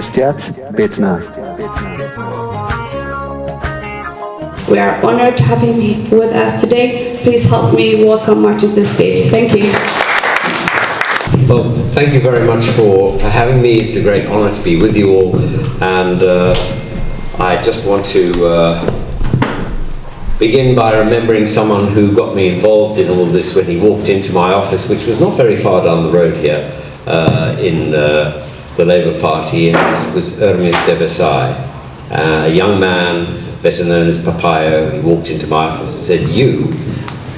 Mestyat Betna. We are honored to have him with us today. Please help me welcome Martin to the stage. Thank you. Well, thank you very much for having me. It's a great honor to be with you all. And I just want to begin by remembering someone who got me involved in all this when he walked into my office, which was not very far down the road here in the Labour Party, and this was Mestyat Betna, a young man, better known as Papayo. He walked into my office and said, "You,"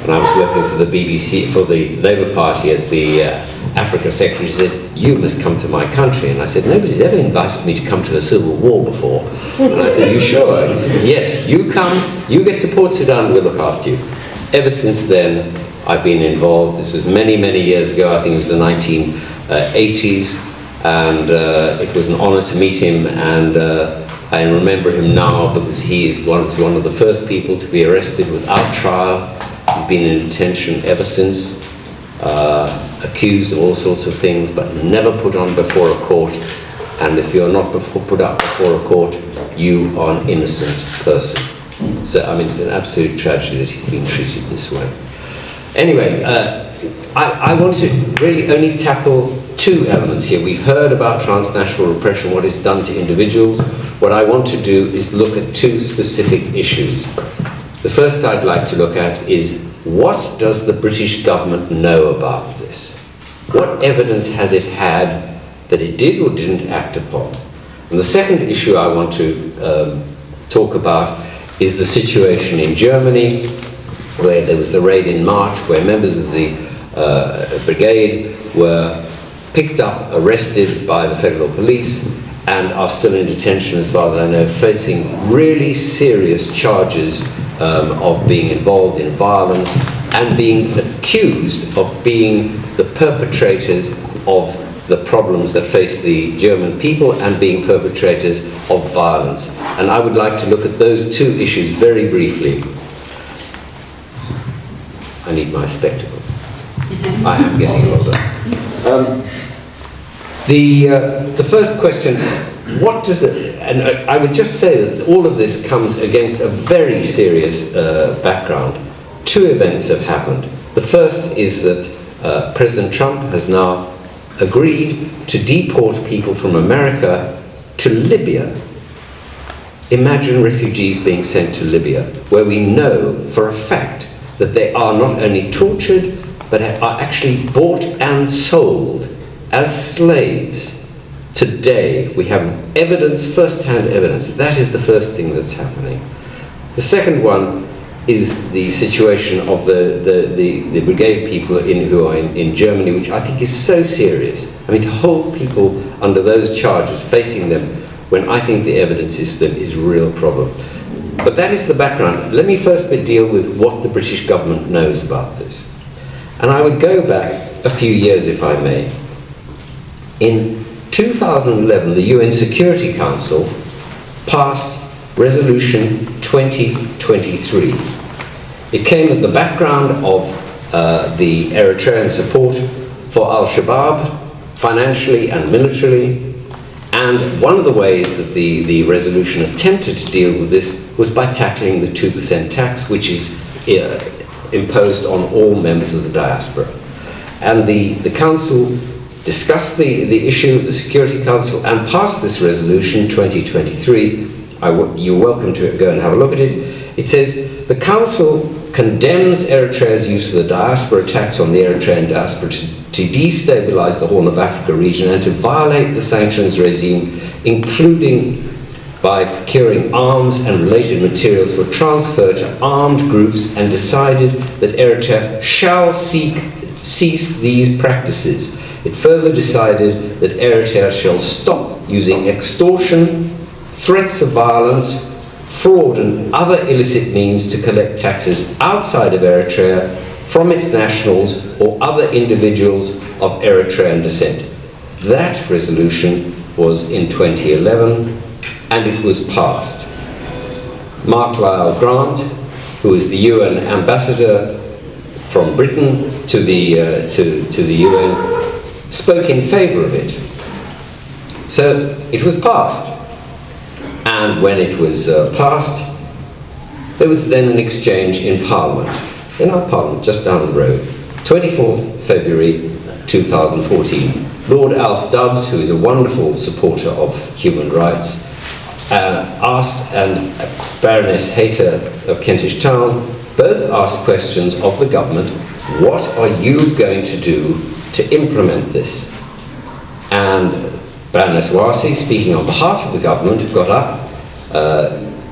and I was working for the BBC, for the Labour Party as the Africa Secretary, he said, "You must come to my country." And I said, "Nobody's ever invited me to come to a civil war before." And I said, "You sure?" He said, "Yes, you come, you get to Port Sudan, we'll look after you." Ever since then, I've been involved. This was many, many years ago. I think it was the 1980s. And it was an honor to meet him, and I remember him now because he is one of the first people to be arrested without trial. He's been in detention ever since, accused of all sorts of things, but never put on before a court. And if you're not put up before a court, you are an innocent person. So, I mean, it's an absolute tragedy that he's been treated this way. Anyway, I want to really only tackle two elements here. We've heard about transnational repression, what it's done to individuals. What I want to do is look at two specific issues. The first I'd like to look at is, what does the British government know about this? What evidence has it had that it did or didn't act upon? And the second issue I want to talk about is the situation in Germany, where there was the raid in March, where members of the brigade were picked up, arrested by the federal police, and are still in detention, as far as I know, facing really serious charges of being involved in violence and being accused of being the perpetrators of the problems that face the German people and being perpetrators of violence. And I would like to look at those two issues very briefly. I need my spectacles. I am getting older. The first question, what does it, and I would just say that all of this comes against a very serious background. Two events have happened. The first is that President Trump has now agreed to deport people from America to Libya. Imagine refugees being sent to Libya, where we know for a fact that they are not only tortured, but are actually bought and sold as slaves. Today, we have evidence, first-hand evidence. That is the first thing that's happening. The second one is the situation of the brigade people who are in Germany, which I think is so serious. I mean, to hold people under those charges, facing them, when I think the evidence is a real problem. But that is the background. Let me first deal with what the British government knows about this. And I would go back a few years, if I may. In 2011, the UN Security Council passed Resolution 2023. It came at the background of the Eritrean support for Al-Shabaab, financially and militarily. And one of the ways that the resolution attempted to deal with this was by tackling the 2% tax, which is imposed on all members of the diaspora. And the Council discussed the issue at the Security Council and passed this resolution 2023. You're welcome to go and have a look at it. It says, the Council condemns Eritrea's use of the diaspora tax on the Eritrean diaspora to destabilize the Horn of Africa region and to violate the sanctions regime, including by procuring arms and related materials for transfer to armed groups, and decided that Eritrea shall cease these practices. It further decided that Eritrea shall stop using extortion, threats of violence, fraud and other illicit means to collect taxes outside of Eritrea from its nationals or other individuals of Eritrean descent. That resolution was in 2011, and it was passed. Mark Lyle Grant, who is the UN ambassador from Britain to the UN, spoke in favor of it. So it was passed. And when it was passed, there was then an exchange in Parliament, in our Parliament, just down the road. 24th February 2014. Lord Alf Dubs, who is a wonderful supporter of human rights, asked, and Baroness Hayter of Kentish Town, both asked questions of the government, what are you going to do to implement this? And Baroness Wasi, speaking on behalf of the government, got up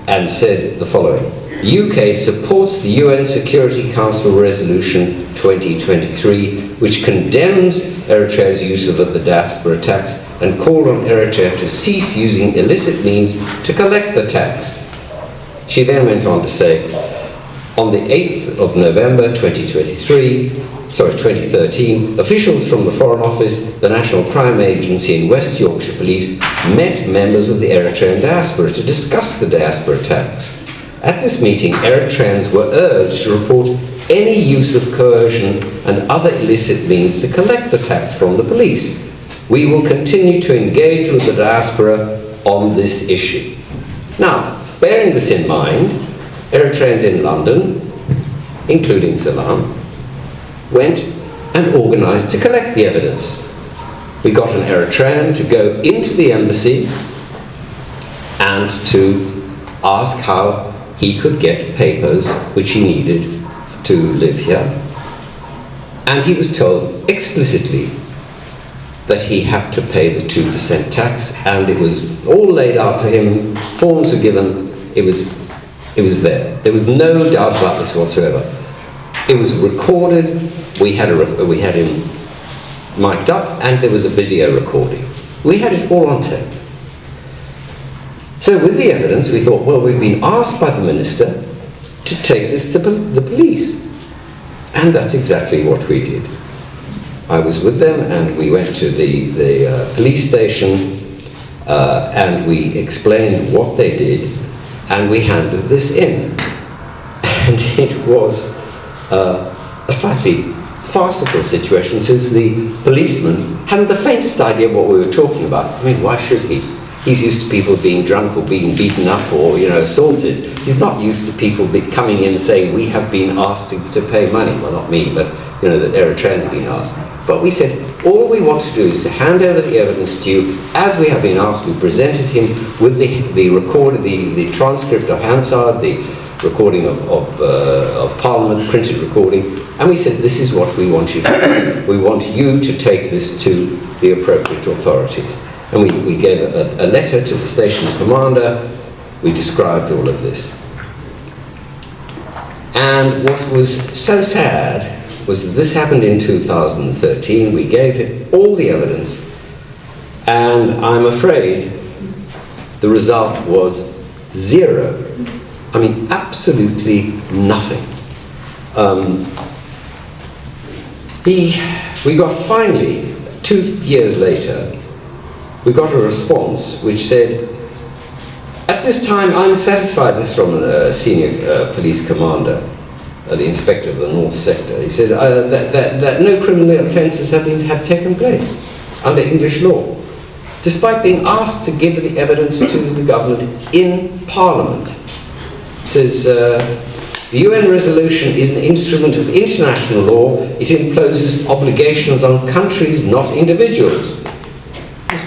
and said the following: the UK supports the UN Security Council Resolution 2023, which condemns Eritrea's use of the diaspora tax and called on Eritrea to cease using illicit means to collect the tax. She then went on to say, on the 8th of November 2013, officials from the Foreign Office, the National Crime Agency and West Yorkshire Police met members of the Eritrean diaspora to discuss the diaspora tax. At this meeting, Eritreans were urged to report any use of coercion and other illicit means to collect the tax from the police. We will continue to engage with the diaspora on this issue. Now, bearing this in mind, Eritreans in London, including Salam, went and organised to collect the evidence. We got an Eritrean to go into the embassy and to ask how he could get papers which he needed to live here. And he was told explicitly that he had to pay the 2% tax, and it was all laid out for him, forms were given, it was there. There was no doubt about this whatsoever. It was recorded, we had him mic'd up, and there was a video recording. We had it all on tape. So with the evidence, we thought, well, we've been asked by the minister to take this to the police. And that's exactly what we did. I was with them, and we went to the police station, and we explained what they did, and we handed this in. And it was a slightly farcical situation, since the policeman hadn't the faintest idea what we were talking about. I mean, why should he? He's used to people being drunk or being beaten up or, assaulted. He's not used to people coming in saying, we have been asked to pay money. Well, not me, but, that Eritreans have been asked. But we said, all we want to do is to hand over the evidence to you as we have been asked. We presented him with the transcript of Hansard, the recording of Parliament, printed recording, and we said, this is what we want you to do. We want you to take this to the appropriate authorities. And we gave a letter to the station commander. We described all of this. And what was so sad was that this happened in 2013. We gave him all the evidence, and I'm afraid the result was zero. I mean, absolutely nothing. We got finally, 2 years later, we got a response which said, at this time I'm satisfied, this from a senior police commander, the inspector of the North Sector. He said that no criminal offences have taken place under English law, despite being asked to give the evidence to the government in Parliament. It says, the UN resolution is an instrument of international law. It imposes obligations on countries, not individuals.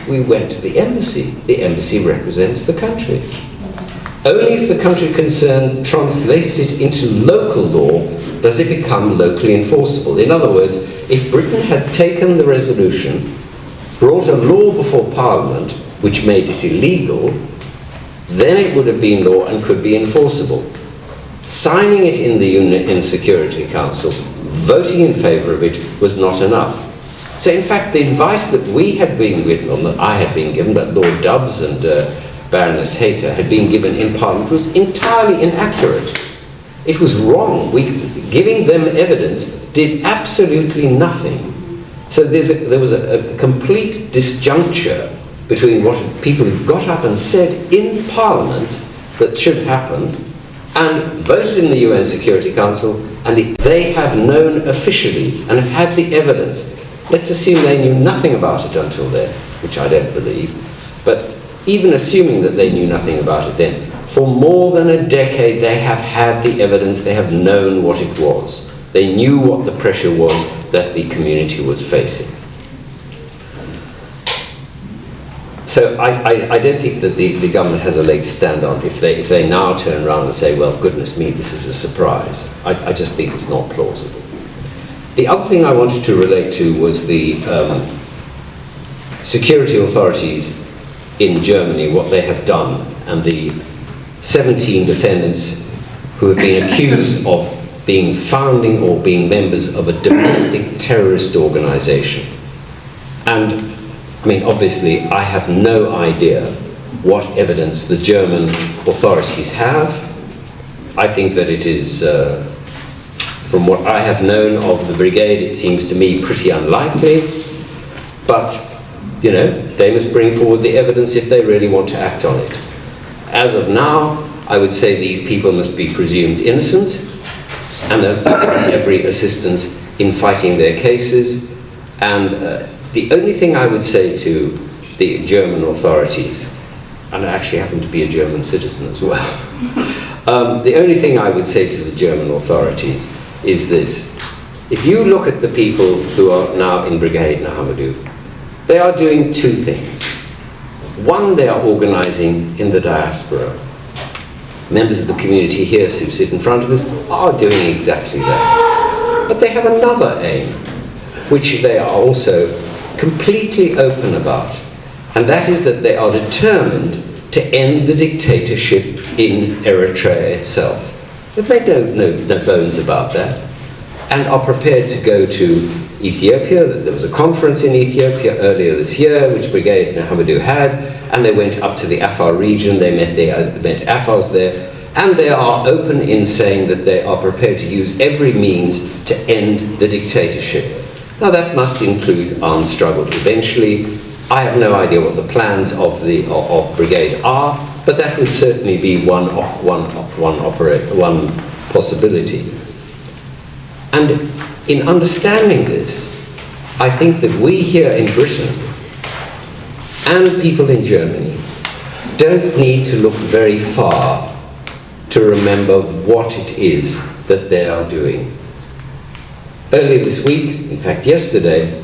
We went to the embassy. The embassy represents the country. Only if the country concerned translates it into local law does it become locally enforceable. In other words, if Britain had taken the resolution, brought a law before Parliament which made it illegal, then it would have been law and could be enforceable. Signing it in the UN Security Council, voting in favour of it, was not enough. So in fact, the advice that we had been given, or that I had been given, that Lord Dubs and Baroness Hayter had been given in Parliament, was entirely inaccurate. It was wrong. Giving them evidence did absolutely nothing. So there was a complete disjuncture between what people who got up and said in Parliament that should happen, and voted in the UN Security Council, and they have known officially and have had the evidence. Let's assume they knew nothing about it until then, which I don't believe. But even assuming that they knew nothing about it then, for more than a decade they have had the evidence, they have known what it was. They knew what the pressure was that the community was facing. So I don't think that the government has a leg to stand on if they now turn around and say, well, goodness me, this is a surprise. I just think it's not plausible. The other thing I wanted to relate to was the security authorities in Germany, what they have done, and the 17 defendants who have been accused of being founding or being members of a domestic terrorist organization. And I mean, obviously, I have no idea what evidence the German authorities have. I think that it is, from what I have known of the brigade, it seems to me pretty unlikely. But, you know, they must bring forward the evidence if they really want to act on it. As of now, I would say these people must be presumed innocent, and they must be given every assistance in fighting their cases. And the only thing I would say to the German authorities, and I actually happen to be a German citizen as well, the only thing I would say to the German authorities is this. If you look at the people who are now in Brigade Nahamadu, they are doing two things. One, they are organizing in the diaspora. Members of the community here who sit in front of us are doing exactly that. But they have another aim, which they are also completely open about, and that is that they are determined to end the dictatorship in Eritrea itself. They've made no bones about that, and are prepared to go to Ethiopia. There was a conference in Ethiopia earlier this year, which Brigade Nahamadu had, and they went up to the Afar region, they met Afars there, and they are open in saying that they are prepared to use every means to end the dictatorship. Now that must include armed struggle eventually. I have no idea what the plans of Brigade are, but that would certainly be one possibility. And in understanding this, I think that we here in Britain and people in Germany don't need to look very far to remember what it is that they are doing. Earlier this week, in fact yesterday,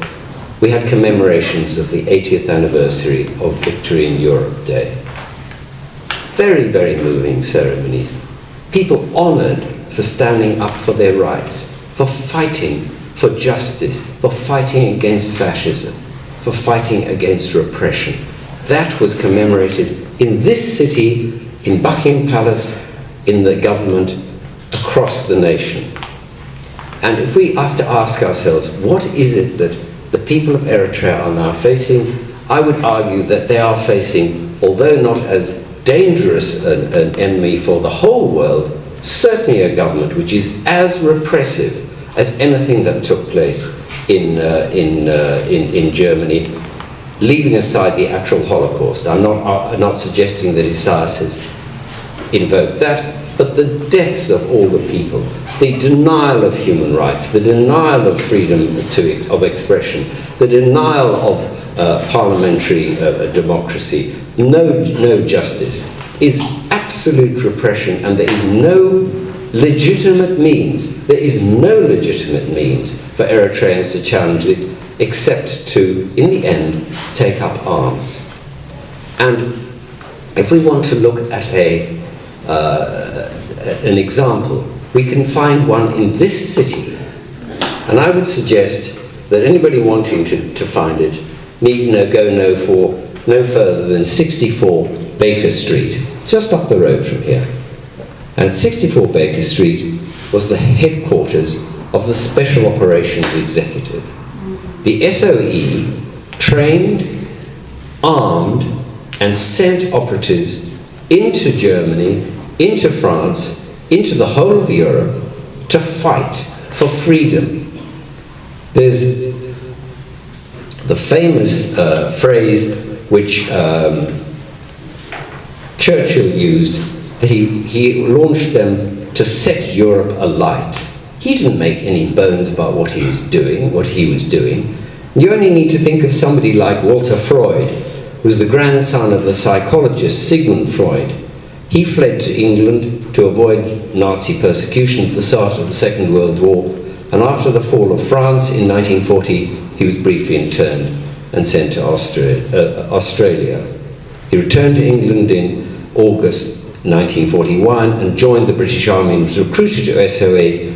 we had commemorations of the 80th anniversary of Victory in Europe Day. Very, very moving ceremonies. People honored for standing up for their rights, for fighting for justice, for fighting against fascism, for fighting against repression. That was commemorated in this city, in Buckingham Palace, in the government, across the nation. And if we have to ask ourselves, what is it that the people of Eritrea are now facing? I would argue that they are facing, although not as dangerous an enemy for the whole world, certainly a government which is as repressive as anything that took place in Germany, leaving aside the actual Holocaust. I'm not suggesting that Isaias has invoked that, but the deaths of all the people, the denial of human rights, the denial of freedom of expression, the denial of parliamentary democracy, no justice, is absolute repression, and there is no legitimate means for Eritreans to challenge it except to, in the end, take up arms. And if we want to look at an example, we can find one in this city, and I would suggest that anybody wanting to find it need go no further than 64 Baker Street, just up the road from here. And 64 Baker Street was the headquarters of the Special Operations Executive. The SOE trained, armed, and sent operatives into Germany, into France, into the whole of Europe to fight for freedom. There's the famous phrase which Churchill used, that he launched them to set Europe alight. He didn't make any bones about what he was doing. You only need to think of somebody like Walter Freud, was the grandson of the psychologist Sigmund Freud. He fled to England to avoid Nazi persecution at the start of the Second World War, and after the fall of France in 1940, he was briefly interned and sent to Australia. He returned to England in August 1941 and joined the British Army and was recruited to SOA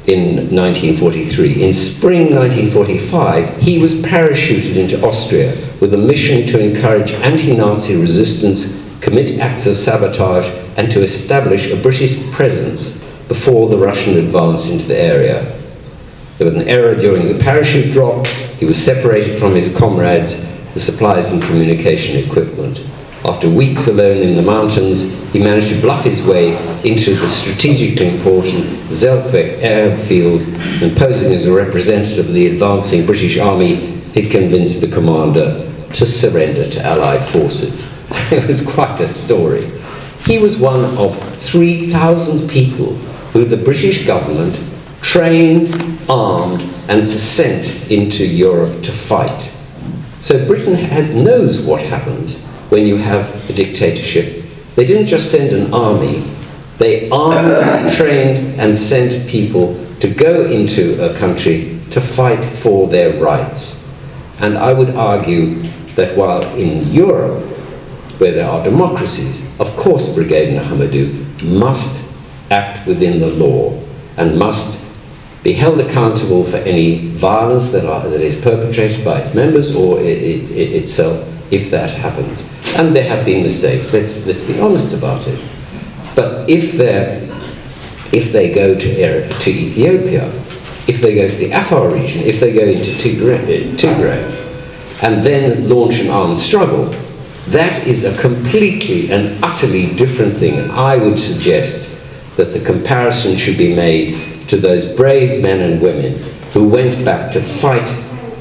in 1943. In spring 1945, he was parachuted into Austria with a mission to encourage anti-Nazi resistance, commit acts of sabotage, and to establish a British presence before the Russian advance into the area. There was an error during the parachute drop. He was separated from his comrades, the supplies and communication equipment. After weeks alone in the mountains, he managed to bluff his way into the strategically important Zeltweg airfield, and posing as a representative of the advancing British Army, he convinced the commander to surrender to Allied forces. It was quite a story. He was one of 3,000 people who the British government trained, armed, and sent into Europe to fight. So Britain knows what happens when you have a dictatorship. They didn't just send an army, they armed, trained, and sent people to go into a country to fight for their rights. And I would argue that while in Europe, where there are democracies, of course Brigade Nahamadu must act within the law and must be held accountable for any violence that is perpetrated by its members or itself, if that happens. And there have been mistakes, let's be honest about it. But if they go to Ethiopia, if they go to the Afar region, if they go into Tigray, and then launch an armed struggle, that is a completely and utterly different thing. And I would suggest that the comparison should be made to those brave men and women who went back to fight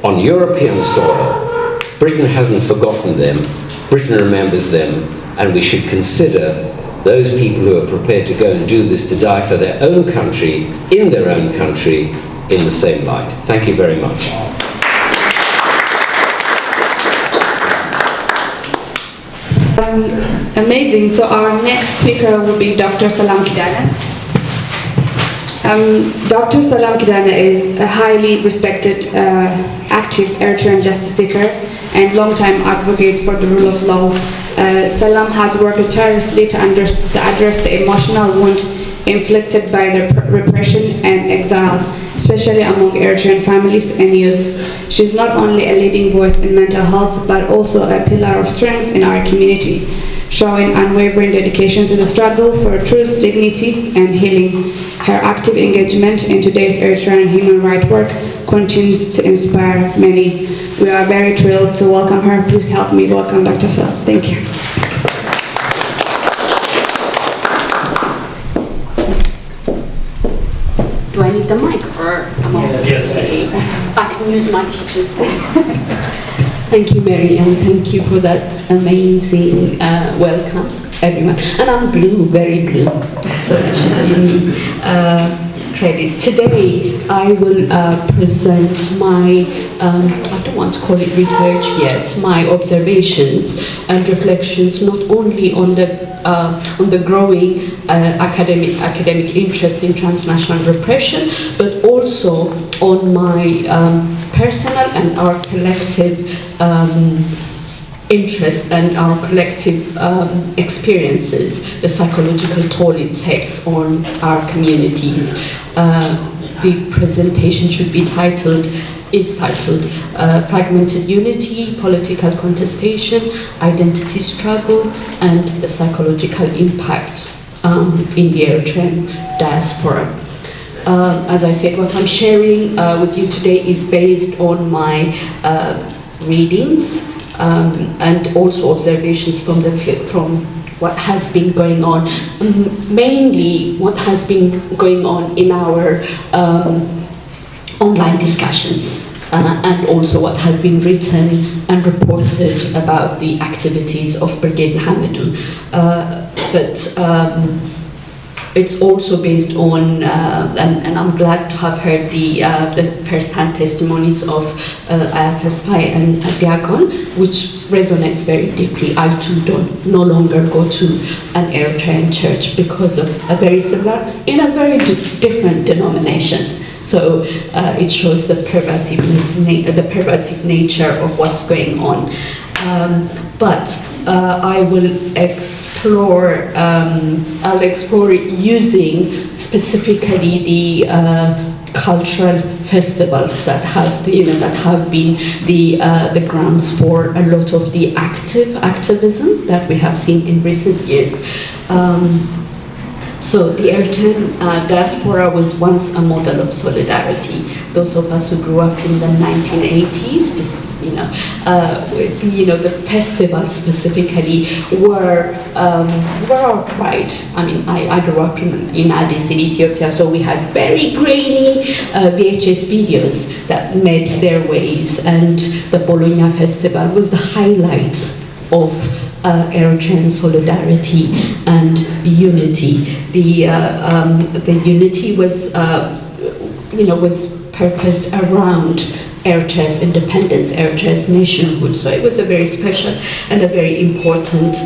on European soil. Britain hasn't forgotten them, Britain remembers them, and we should consider those people who are prepared to go and do this, to die for their own country, in their own country, in the same light. Thank you very much. Amazing. So our next speaker will be Dr. Salam Kidane. Dr. Salam Kidane is a highly respected, active Eritrean justice seeker and long-time advocate for the rule of law. Salam has worked tirelessly to address the emotional wound inflicted by the repression and exile, especially among Eritrean families and youth. She's not only a leading voice in mental health, but also a pillar of strength in our community, showing unwavering dedication to the struggle for truth, dignity, and healing. Her active engagement in today's Eritrean human rights work continues to inspire many. We are very thrilled to welcome her. Please help me welcome Dr. Salam. Thank you. Do I need the mic or am I? Yes. I can use my teacher's voice. Thank you, Mary, and thank you for that amazing welcome, everyone. And I'm blue, very blue, so that should give me credit. Today, I will present my, I don't want to call it research yet, my observations and reflections not only on the growing academic interest in transnational repression, but also on my personal and our collective interest and our collective experiences, the psychological toll it takes on our communities. The presentation should be titled Fragmented Unity, Political Contestation, Identity Struggle, and the Psychological Impact in the Eritrean Diaspora. As I said, what I'm sharing with you today is based on my readings and also observations from what has been going on, mainly what has been going on in our online discussions, and also what has been written and reported about the activities of Brigade Nahamadu. But it's also based on, and I'm glad to have heard the first-hand testimonies of Ayatollah and Diakon, which resonates very deeply. I too no longer go to an Eritrean church because of a very similar, in a very different denomination. So it shows the pervasiveness, the pervasive nature of what's going on. But I will explore. I'll explore using specifically the cultural festivals that have, that have been the grounds for a lot of the activism that we have seen in recent years. So the Eritrean diaspora was once a model of solidarity. Those of us who grew up in the 1980s, the festivals specifically were our pride. I mean, I grew up in Addis in Ethiopia, so we had very grainy VHS videos that made their ways, and the Bologna Festival was the highlight of Eritrean solidarity and unity. The unity was, was purposed around Eritrea's independence, Eritrea's nationhood. So it was a very special and a very important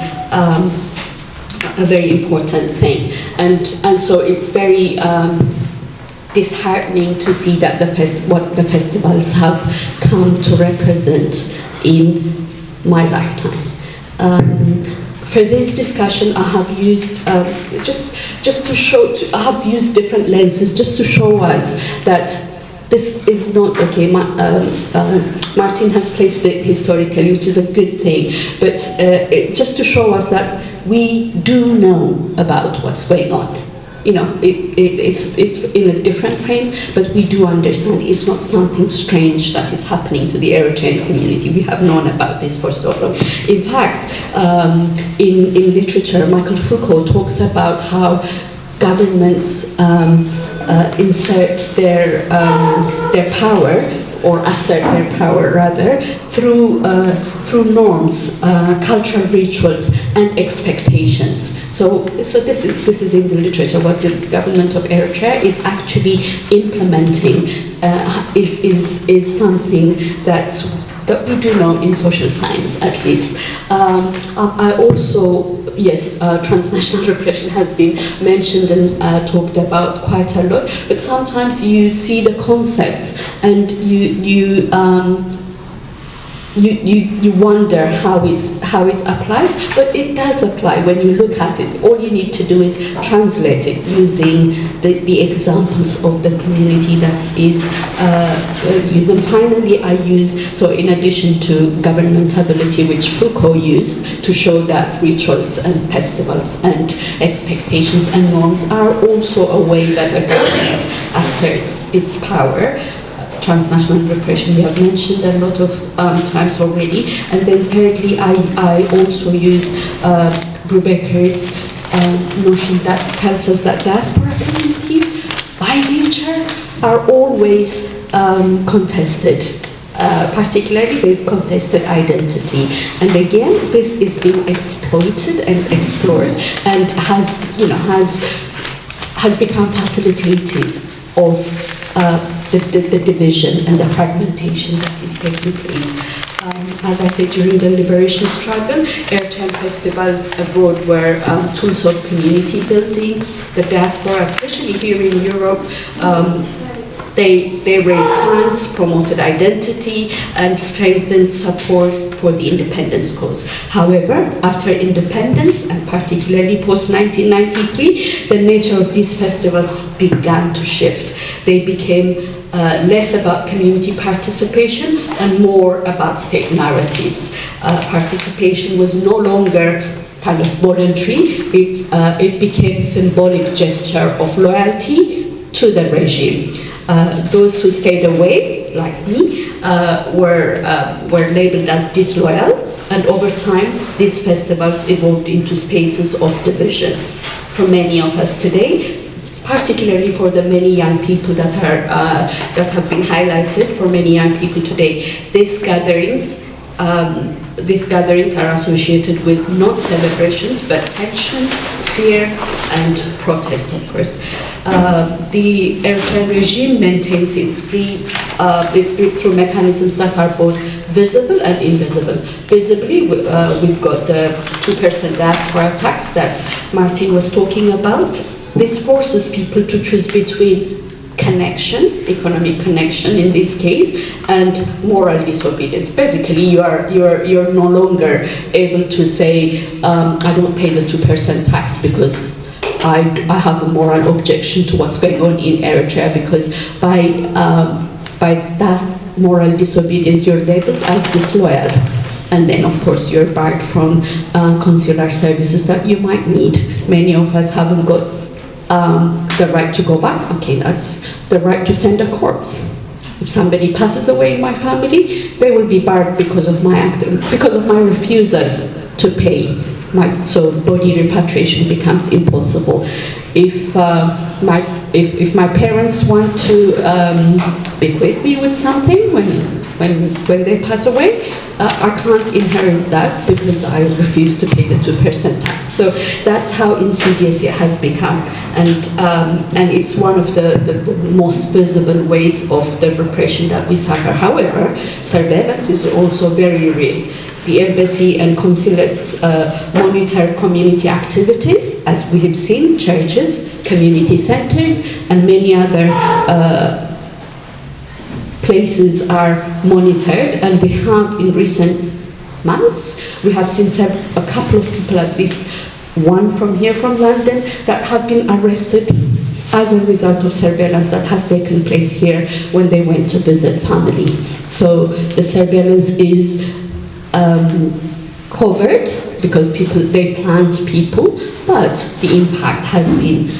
thing. And so it's very disheartening to see that what the festivals have come to represent in my lifetime. For this discussion, I have used I have used different lenses just to show us that this is not okay. Martin has placed it historically, which is a good thing, but just to show us that we do know about what's going on. It's in a different frame, but we do understand it's not something strange that is happening to the Eritrean community. We have known about this for so long. In fact, in literature, Michael Foucault talks about how governments insert their power, or assert their power rather, through norms, cultural rituals, and expectations. So this is in the literature. What the government of Eritrea is actually implementing is something that we do know in social science, at least. I also, yes, transnational repression has been mentioned and talked about quite a lot, but sometimes you see the concepts and you wonder how it applies, but it does apply when you look at it. All you need to do is translate it using the examples of the community that is used. And finally, I use, so in addition to governmentability, which Foucault used to show that rituals and festivals and expectations and norms are also a way that a government asserts its power. Transnational repression we have mentioned a lot of times already. And then thirdly, I also use Brubaker's notion that tells us that diaspora communities by nature are always contested. Particularly there's contested identity. And again, this is being exploited and explored and has become facilitating of the division and the fragmentation that is taking place. As I said, during the liberation struggle, Eritrean festivals abroad were tools of community building. The diaspora, especially here in Europe, they raised funds, promoted identity, and strengthened support for the independence cause. However, after independence, and particularly post-1993, the nature of these festivals began to shift. They became less about community participation and more about state narratives. Participation was no longer kind of voluntary. It became symbolic gesture of loyalty to the regime. Those who stayed away, like me, were labeled as disloyal, and over time, these festivals evolved into spaces of division. For many of us today, particularly for the many young people that have been highlighted, for many young people today, these gatherings these gatherings are associated with not celebrations, but tension, fear, and protest, of course. The Eritrean regime maintains its grip through mechanisms that are both visible and invisible. Visibly, we've got the 2% diaspora tax that Martin was talking about. This forces people to choose between connection, economic connection in this case, and moral disobedience. Basically, you're no longer able to say, I don't pay the 2% tax because I have a moral objection to what's going on in Eritrea, because by that moral disobedience you're labeled as disloyal. And then, of course, you're barred from consular services that you might need. Many of us haven't got the right to go back. Okay, that's the right to send a corpse. If somebody passes away in my family, they will be barred because of my refusal to pay. So body repatriation becomes impossible. If my parents want to bequeath me with something when they pass away, I can't inherit that because I refuse to pay the 2% tax. So that's how insidious it has become, and it's one of the most visible ways of the repression that we suffer. However, surveillance is also very real. The embassy and consulates monitor community activities, as we have seen, churches, community centers, and many other places are monitored. And we have, in recent months, we have seen a couple of people, at least one from here, from London, that have been arrested as a result of surveillance that has taken place here when they went to visit family. So the surveillance is covered because they plant people, but the impact has been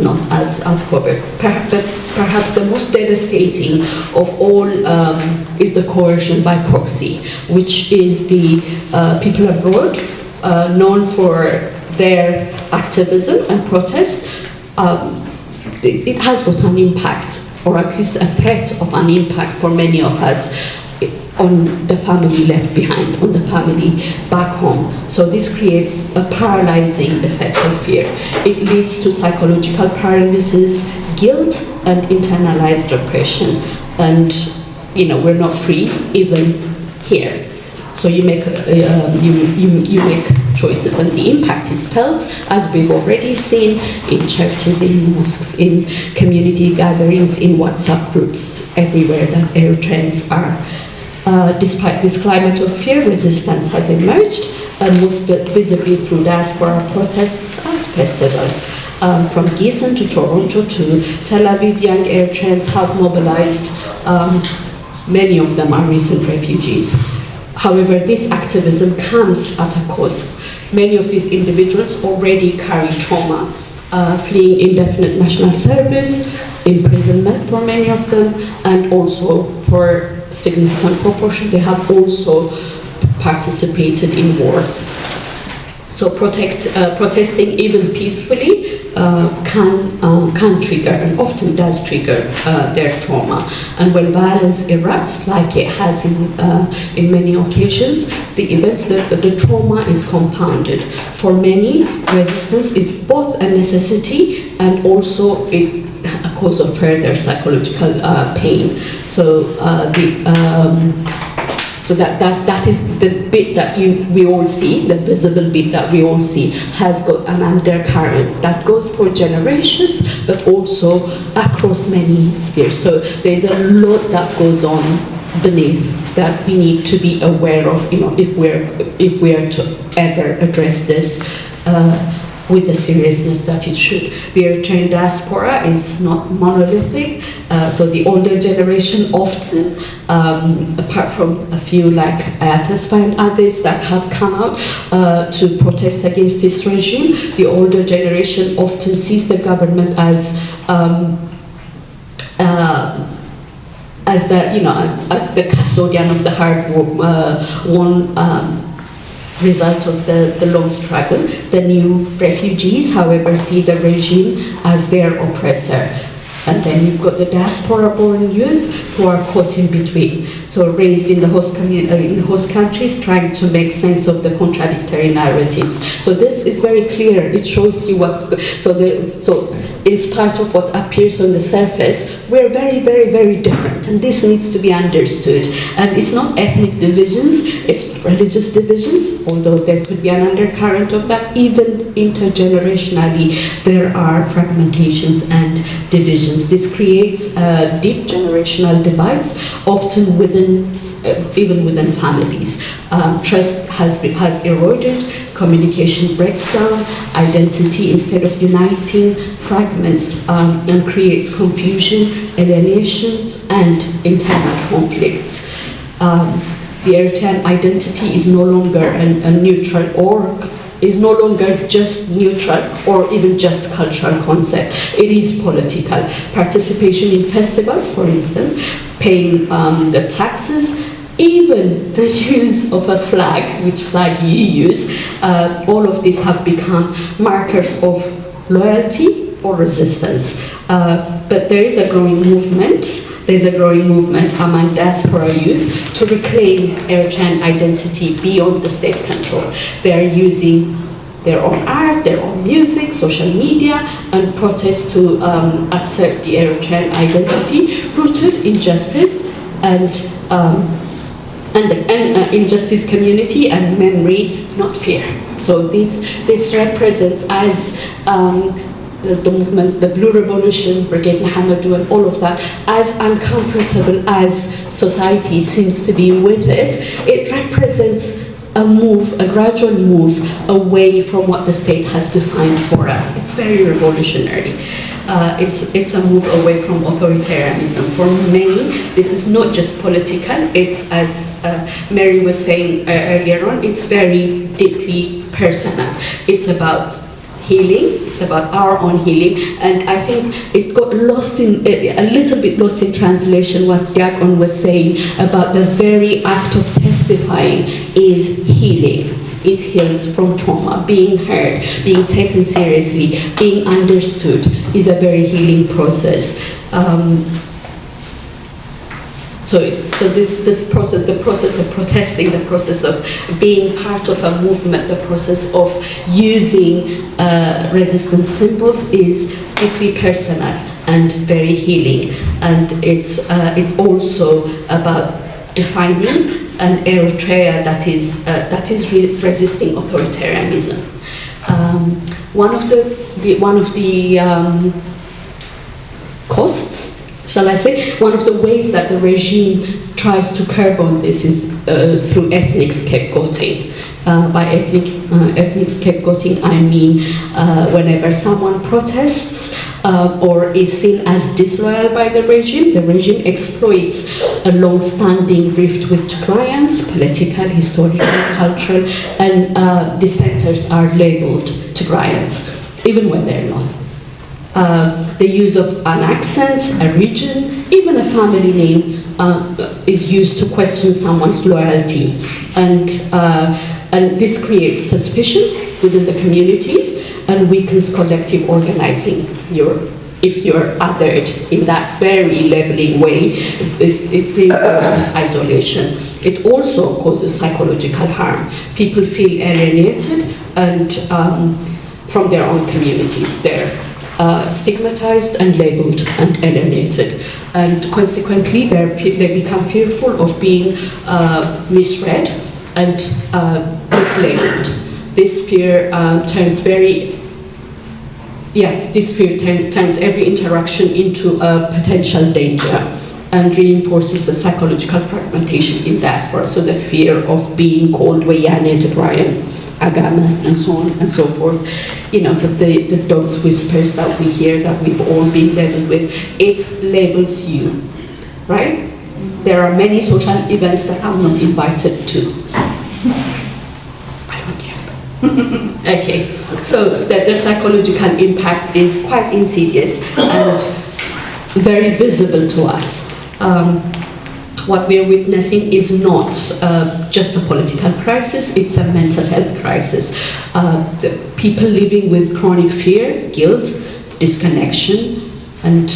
not as covered. Perhaps the most devastating of all is the coercion by proxy, which is the people abroad known for their activism and protest. It has got an impact, or at least a threat of an impact for many of us, on the family left behind, on the family back home. So this creates a paralyzing effect of fear. It leads to psychological paralysis, guilt, and internalized repression. And we're not free even here. So you make choices, and the impact is felt, as we've already seen, in churches, in mosques, in community gatherings, in WhatsApp groups, everywhere that Eritreans are. Despite this climate of fear, resistance has emerged, most visibly through diaspora protests and festivals. From Gießen to Toronto to Tel Aviv, young Eritreans have mobilized. Many of them are recent refugees. However, this activism comes at a cost. Many of these individuals already carry trauma, fleeing indefinite national service, imprisonment for many of them, and also for significant proportion, they have also participated in wars. So protesting even peacefully can trigger, and often does trigger, their trauma. And when violence erupts, like it has in many occasions, the trauma is compounded. For many, resistance is both a necessity and also a cause of further psychological pain. So that is the bit that we all see, the visible bit that we all see, has got an undercurrent that goes for generations, but also across many spheres. So there's a lot that goes on beneath that we need to be aware of, if we are to ever address this with the seriousness that it should. The Eritrean diaspora is not monolithic, so the older generation often, apart from a few like Ayataspa and others that have come out to protest against this regime, the older generation often sees the government as the custodian of the hard-won result of the long struggle. The new refugees, however, see the regime as their oppressor. And then you've got the diaspora-born youth who are caught in between. So raised in the host countries, trying to make sense of the contradictory narratives. So this is very clear. It shows you what's so in spite of what appears on the surface, we're very, very, very different, and this needs to be understood. And it's not ethnic divisions, it's religious divisions, although there could be an undercurrent of that. Even intergenerationally, there are fragmentations and divisions. This creates deep generational divides, often within, even within families. Trust has eroded, communication breaks down, identity, instead of uniting, fragments and creates confusion, alienations, and internal conflicts. The Eritrean identity is no longer a neutral or is no longer just neutral or even just cultural concept. It is political. Participation in festivals, for instance, paying the taxes, even the use of a flag, which flag you use, all of these have become markers of loyalty or resistance. But there is a growing movement. There's a growing movement among diaspora youth to reclaim Eritrean identity beyond the state control. They are using their own art, their own music, social media, and protest to assert the Eritrean identity rooted in justice and injustice, community, and memory, not fear. So this represents as the movement, the Blue Revolution, Brigade Nahamadu, and all of that, as uncomfortable as society seems to be with it, it represents a move, a gradual move away from what the state has defined for us. It's very revolutionary. It's a move away from authoritarianism. For many, this is not just political, it's, as Mary was saying earlier on, it's very deeply personal. It's about healing, it's about our own healing, and I think it got lost in, a little bit lost in translation what Diakon was saying about the very act of testifying is healing. It heals from trauma. Being heard, being taken seriously, being understood is a very healing process. So this process, the process of protesting, the process of being part of a movement, the process of using resistance symbols is deeply personal and very healing. And it's also about defining an Eritrea that is resisting authoritarianism. One of the costs, shall I say, one of the ways that the regime tries to curb on this is through ethnic scapegoating. By ethnic scapegoating, I mean whenever someone protests or is seen as disloyal by the regime exploits a long-standing rift with Tigrayans, political, historical, cultural, and dissenters are labeled Tigrayans, even when they're not. The use of an accent, a region, even a family name is used to question someone's loyalty, and this creates suspicion within the communities and weakens collective organizing. If you're othered in that very labeling way, it reinforces isolation. It also causes psychological harm. People feel alienated and from their own communities. They're stigmatized and labeled and alienated, and consequently they become fearful of being misread and mislabeled. This fear turns turns every interaction into a potential danger and reinforces the psychological fragmentation in diaspora. So the fear of being called Wayane, Tigrayan, Agama, and so on and so forth. You know, the those whispers that we hear that we've all been labeled with, it labels you, right? There are many social events that I'm not invited to. I don't care. Okay, so the psychological impact is quite insidious and very visible to us. What we are witnessing is not just a political crisis, it's a mental health crisis. The people living with chronic fear, guilt, disconnection, and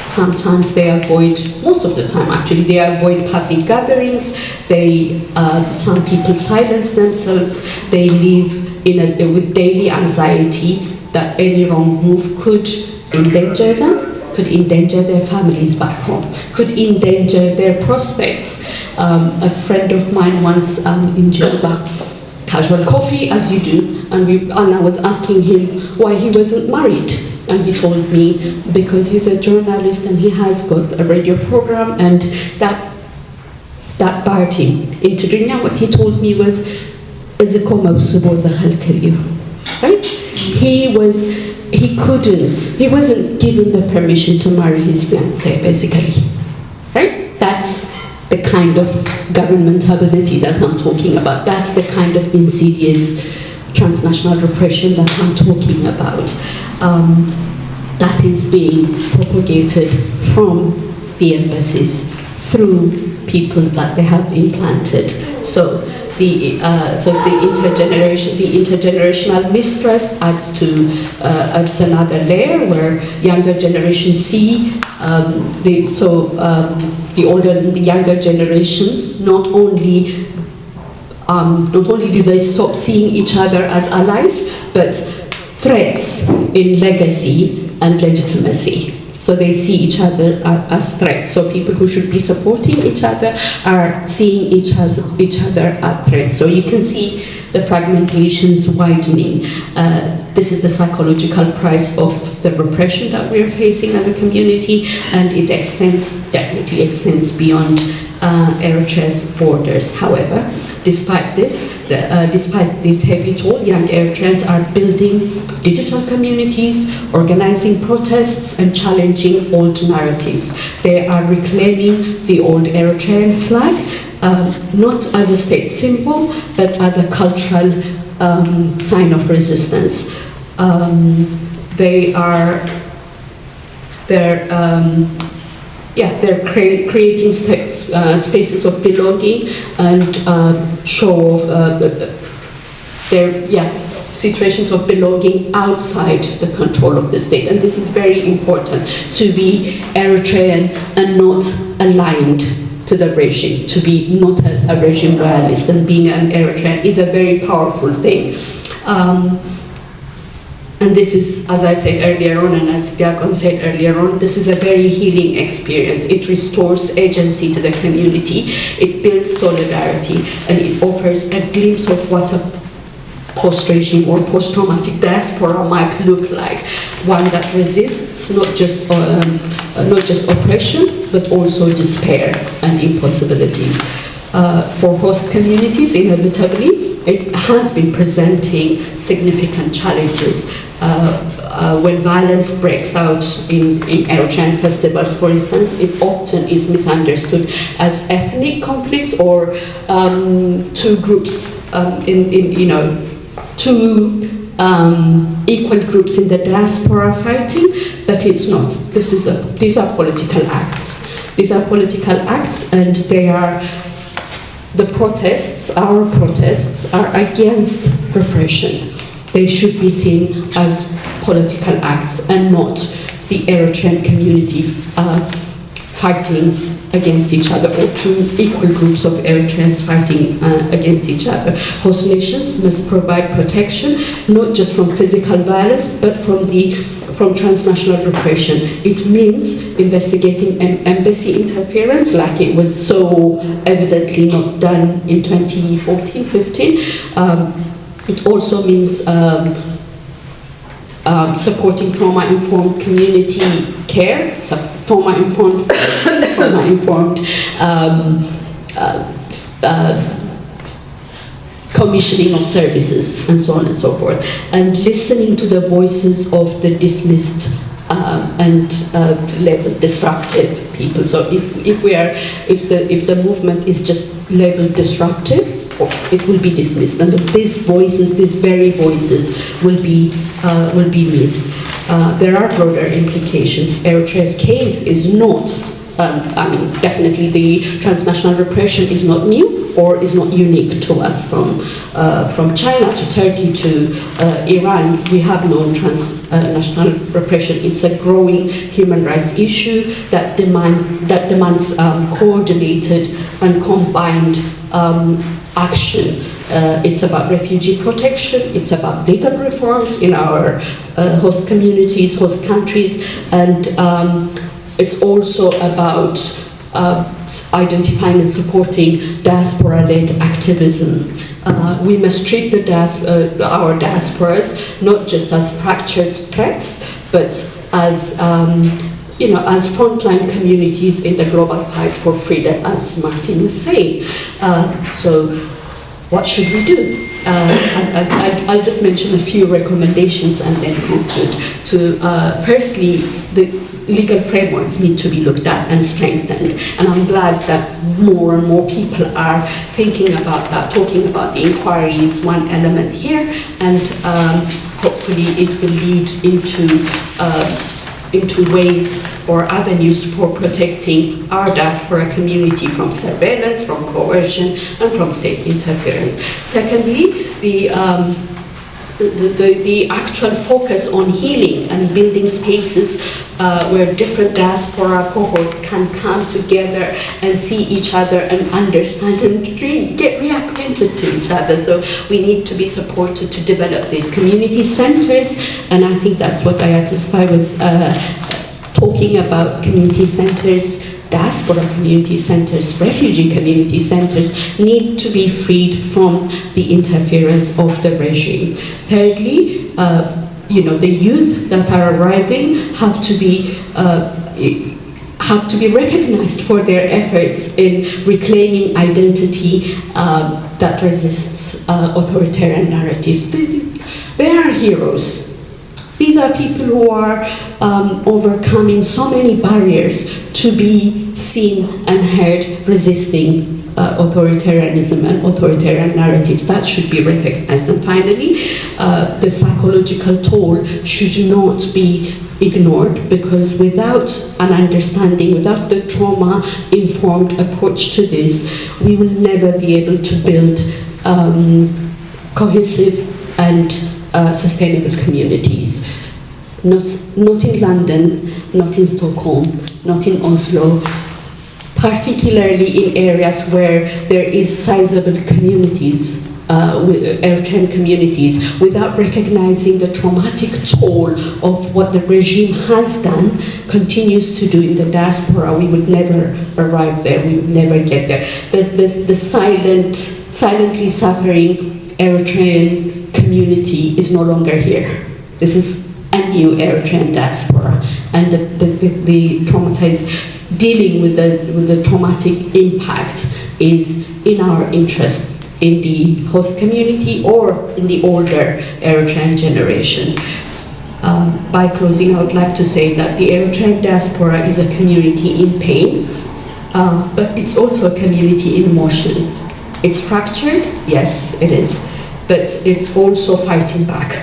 Sometimes they avoid, most of the time actually, they avoid public gatherings. Some people silence themselves. They live with daily anxiety that any wrong move could endanger them, could endanger their families back home, could endanger their prospects. A friend of mine once in Geneva, casual coffee as you do, and I was asking him why he wasn't married. And he told me because he's a journalist and he has got a radio program, and that barred him into doing that. What he told me was, right? He wasn't given the permission to marry his fiancée, basically, right? That's the kind of governmentability that I'm talking about. That's the kind of insidious transnational repression that I'm talking about. That is being propagated from the embassies through people that they have implanted. So the intergenerational mistrust adds another layer where younger generations see the younger generations not only do they stop seeing each other as allies, but threats in legacy and legitimacy. So they see each other as threats. So people who should be supporting each other are seeing each other as threats. So you can see the fragmentations widening. This is the psychological price of the repression that we're facing as a community, and it definitely extends beyond Eritrea's borders. However, despite this heavy toll, young Eritreans are building digital communities, organizing protests, and challenging old narratives. They are reclaiming the old Eritrean flag, not as a state symbol, but as a cultural sign of resistance. They're creating spaces of belonging and show of situations of belonging outside the control of the state. And this is very important, to be Eritrean and not aligned to the regime, to be not a regime loyalist, and being an Eritrean is a very powerful thing. And this is, as I said earlier on, and as Diakon said earlier on, this is a very healing experience. It restores agency to the community, it builds solidarity, and it offers a glimpse of what a post-regime or post-traumatic diaspora might look like. One that resists not just oppression, but also despair and impossibilities. For host communities, inevitably, it has been presenting significant challenges. When violence breaks out in Eritrean festivals, for instance, it often is misunderstood as ethnic conflicts or two groups two equal groups in the diaspora fighting, but it's not. These are political acts. These are political acts, and they are. The protests, our protests, are against repression. They should be seen as political acts and not the Eritrean community fighting against each other, or two equal groups of Eritreans fighting against each other. Host nations must provide protection, not just from physical violence, but from transnational repression. It means investigating embassy interference, like it was so evidently not done in 2014-15. It also means supporting trauma-informed community care, trauma-informed commissioning of services, and so on and so forth, and listening to the voices of the dismissed and labeled disruptive people. So if the movement is just labeled disruptive, it will be dismissed, and these very voices will be missed. There are broader implications. Eritrea's case is not I mean, definitely the transnational repression is not new or is not unique to us. From China to Turkey to Iran, we have known transnational repression. It's a growing human rights issue that demands coordinated and combined action. It's about refugee protection, it's about legal reforms in our host communities, host countries, and it's also about identifying and supporting diaspora-led activism. We must treat our diasporas not just as fractured threats, but as as frontline communities in the global fight for freedom, as Martin was saying. So, what should we do? I'll just mention a few recommendations and then conclude. Firstly, the legal frameworks need to be looked at and strengthened, and I'm glad that more and more people are thinking about that. Talking about the inquiry is one element here, and hopefully it will lead into ways or avenues for protecting our diaspora community from surveillance, from coercion, and from state interference. Secondly, the actual focus on healing and building spaces where different diaspora cohorts can come together and see each other and understand and get reacquainted to each other. So we need to be supported to develop these community centers, and I think that's what Diaspora was talking about. Community centers, diaspora community centers, refugee community centers need to be freed from the interference of the regime. Thirdly, the youth that are arriving have to be recognized for their efforts in reclaiming identity that resists authoritarian narratives. They are heroes. These are people who are overcoming so many barriers to be seen and heard, resisting authoritarianism and authoritarian narratives. That should be recognized. And finally, the psychological toll should not be ignored, because without an understanding, without the trauma-informed approach to this, we will never be able to build cohesive and sustainable communities. Not in London, not in Stockholm, not in Oslo, particularly in areas where there is sizable communities, Eritrean communities, without recognizing the traumatic toll of what the regime has done, continues to do in the diaspora. We would never arrive there, we would never get there. The silently suffering Eritrean community is no longer here. This is a new Eritrean diaspora, and the traumatized, dealing with the traumatic impact is in our interest, in the host community or in the older Eritrean generation. By closing, I would like to say that the Eritrean diaspora is a community in pain, but it's also a community in motion. It's fractured, yes, it is, but it's also fighting back,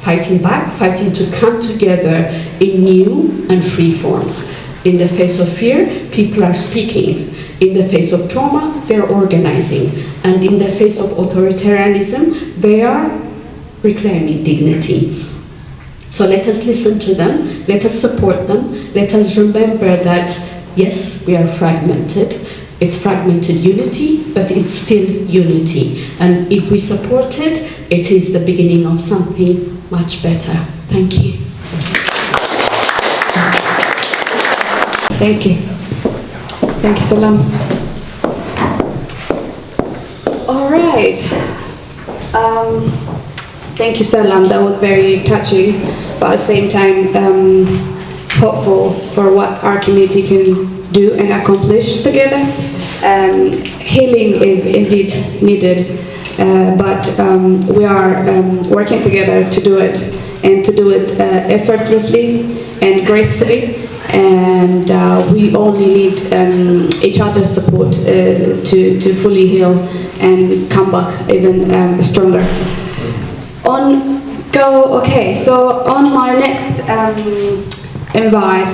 fighting to come together in new and free forms. In the face of fear, people are speaking. In the face of trauma, they're organizing. And in the face of authoritarianism, they are reclaiming dignity. So let us listen to them, let us support them, let us remember that, yes, we are fragmented. It's fragmented unity, but it's still unity. And if we support it, it is the beginning of something much better. Thank you. Thank you. Thank you, Salam. All right. Thank you, Salam. That was very touching, but at the same time, hopeful for what our community can do and accomplish together. Healing is indeed needed, but we are working together to do it, and to do it effortlessly and gracefully. And we only need each other's support to fully heal and come back even stronger. Okay, so on my next invite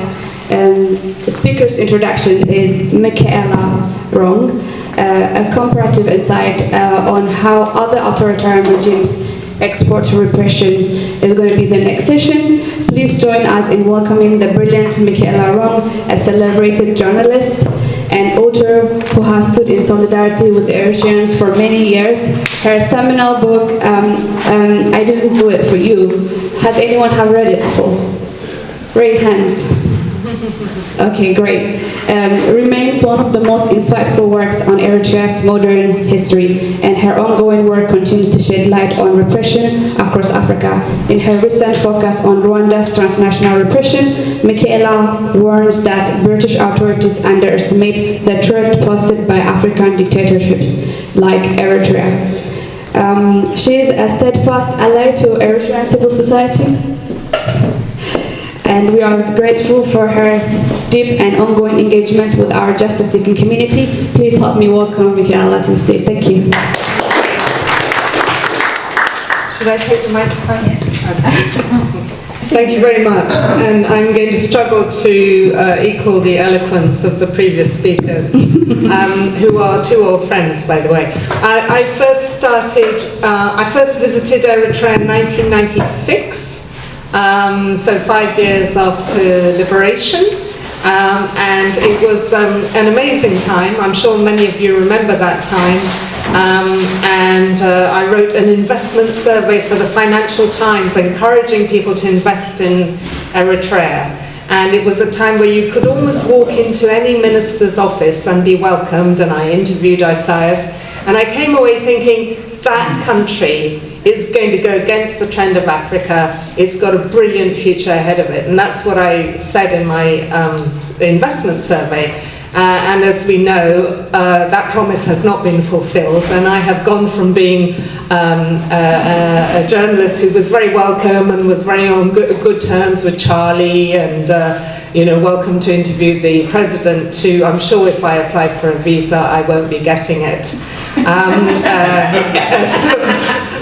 The speaker's introduction is Michaela Wrong, a comparative insight on how other authoritarian regimes export repression is going to be the next session. Please join us in welcoming the brilliant Michaela Wrong, a celebrated journalist and author who has stood in solidarity with the Eritreans for many years. Her seminal book, I Didn't Do It For You, has anyone have read it before? Raise hands. Okay, great. Remains one of the most insightful works on Eritrea's modern history, and her ongoing work continues to shed light on repression across Africa. In her recent focus on Rwanda's transnational repression, Michaela warns that British authorities underestimate the threat posed by African dictatorships like Eritrea. She is a steadfast ally to Eritrean civil society, and we are grateful for her deep and ongoing engagement with our justice-seeking community. Please help me welcome Michaela to the stage. Thank you. Should I take the microphone? Yes. Thank you very much. And I'm going to struggle to equal the eloquence of the previous speakers, who are two old friends, by the way. I first visited Eritrea in 1996. So 5 years after liberation, and it was an amazing time. I'm sure many of you remember that time, and I wrote an investment survey for the Financial Times encouraging people to invest in Eritrea, and it was a time where you could almost walk into any minister's office and be welcomed, and I interviewed Isaias, and I came away thinking that country is going to go against the trend of Africa. It's got a brilliant future ahead of it. And that's what I said in my investment survey. And as we know, that promise has not been fulfilled. And I have gone from being a journalist who was very welcome and was very on good terms with Charlie and welcome to interview the president, to I'm sure if I apply for a visa, I won't be getting it.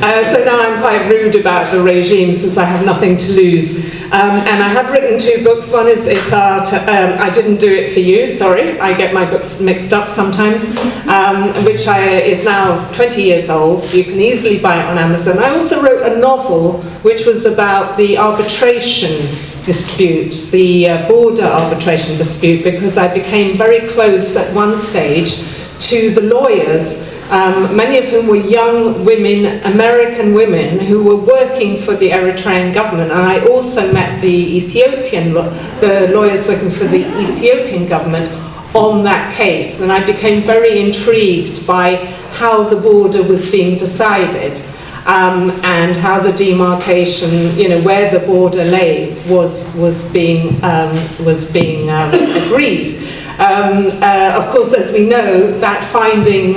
So now I'm quite rude about the regime since I have nothing to lose. And I have written 2 books. One is I Didn't Do It For You, sorry, I get my books mixed up sometimes, which is now 20 years old. You can easily buy it on Amazon. I also wrote a novel which was about the arbitration dispute, the border arbitration dispute, because I became very close at one stage to the lawyers, many of whom were young women, American women, who were working for the Eritrean government. And I also met the lawyers working for the Ethiopian government on that case. And I became very intrigued by how the border was being decided, and how the demarcation, where the border lay, was being agreed. Of course, as we know, that finding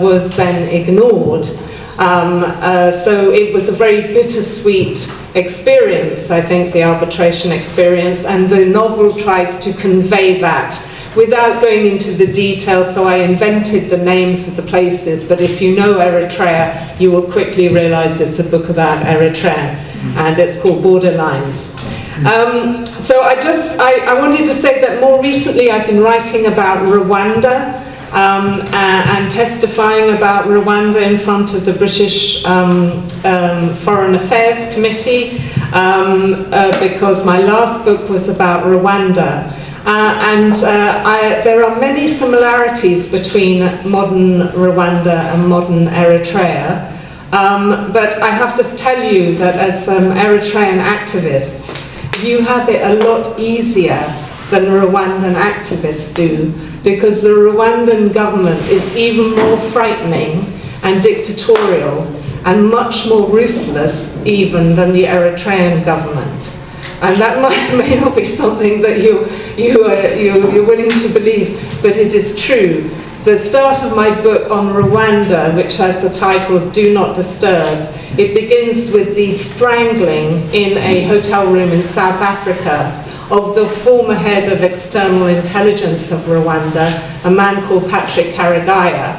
was then ignored. So it was a very bittersweet experience, I think, the arbitration experience, and the novel tries to convey that without going into the details. So I invented the names of the places, but if you know Eritrea, you will quickly realize it's a book about Eritrea, and it's called Borderlines. So I wanted to say that more recently I've been writing about Rwanda, and testifying about Rwanda in front of the British Foreign Affairs Committee, because my last book was about Rwanda. There are many similarities between modern Rwanda and modern Eritrea, but I have to tell you that as Eritrean activists, you have it a lot easier than Rwandan activists do, because the Rwandan government is even more frightening and dictatorial and much more ruthless even than the Eritrean government. And that may not be something that you're willing to believe, but it is true. The start of my book on Rwanda, which has the title Do Not Disturb, it begins with the strangling in a hotel room in South Africa of the former head of external intelligence of Rwanda, a man called Patrick Karegeya,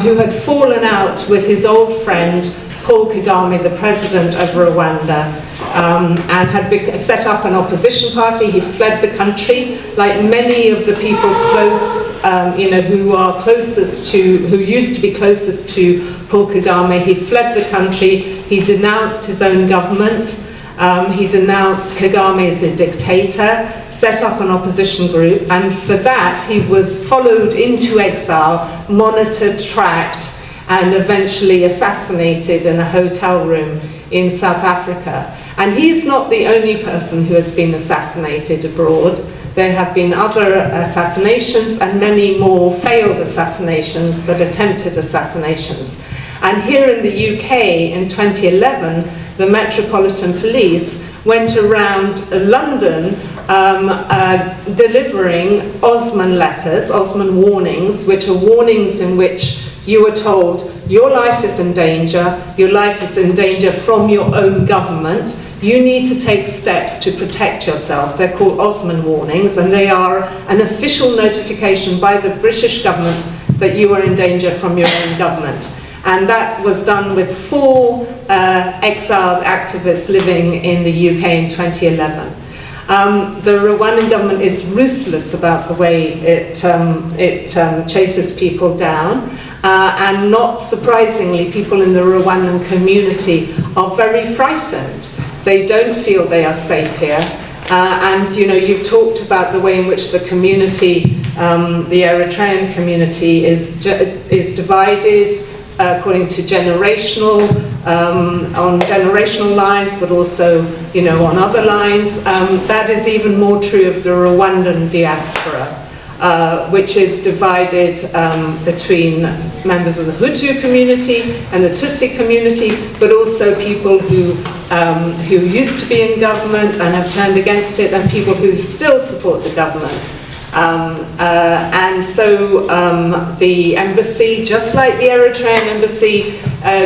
who had fallen out with his old friend Paul Kagame, the president of Rwanda, and had set up an opposition party. He fled the country, like many of the people close, who used to be closest to Paul Kagame. He fled the country. He denounced his own government. He denounced Kagame as a dictator, set up an opposition group, and for that he was followed into exile, monitored, tracked, and eventually assassinated in a hotel room in South Africa. And he's not the only person who has been assassinated abroad. There have been other assassinations and many more failed assassinations, but attempted assassinations. And here in the UK in 2011, the Metropolitan Police went around London delivering Osman letters, Osman warnings, which are warnings in which you are told your life is in danger from your own government. You need to take steps to protect yourself. They're called Osman warnings, and they are an official notification by the British government that you are in danger from your own government. And that was done with 4 exiled activists living in the UK in 2011. The Rwandan government is ruthless about the way it chases people down. And not surprisingly, people in the Rwandan community are very frightened. They don't feel they are safe here. And you've talked about the way in which the community, the Eritrean community, is divided according to generational, on generational lines, but also, on other lines. That is even more true of the Rwandan diaspora, which is divided between members of the Hutu community and the Tutsi community, but also people who used to be in government and have turned against it, and people who still support the government. And so the embassy, just like the Eritrean embassy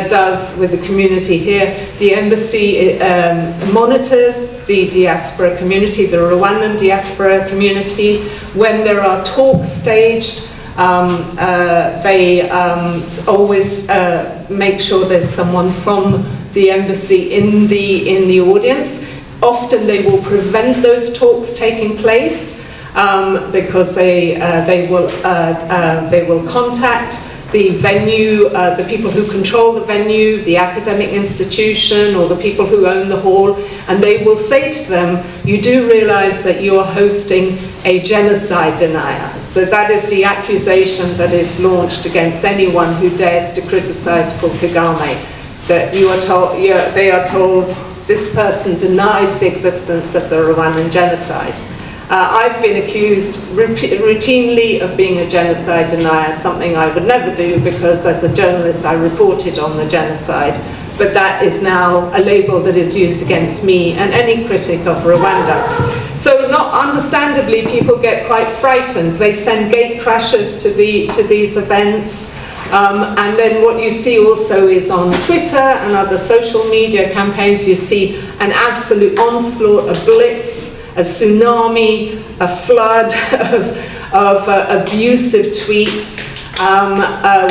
does with the community here, the embassy monitors the diaspora community, the Rwandan diaspora community. When there are talks staged, they always make sure there's someone from the embassy in the audience. Often they will prevent those talks taking place because they will contact the venue, the people who control the venue, the academic institution, or the people who own the hall, and they will say to them, you do realize that you are hosting a genocide denier. So that is the accusation that is launched against anyone who dares to criticize Paul Kagame, that they are told this person denies the existence of the Rwandan genocide. I've been accused routinely of being a genocide denier, something I would never do because as a journalist I reported on the genocide, but that is now a label that is used against me and any critic of Rwanda. So not understandably, people get quite frightened. They send gate crashers to these events. And then what you see also is on Twitter and other social media campaigns, you see an absolute onslaught, a blitz, a tsunami, a flood of abusive tweets,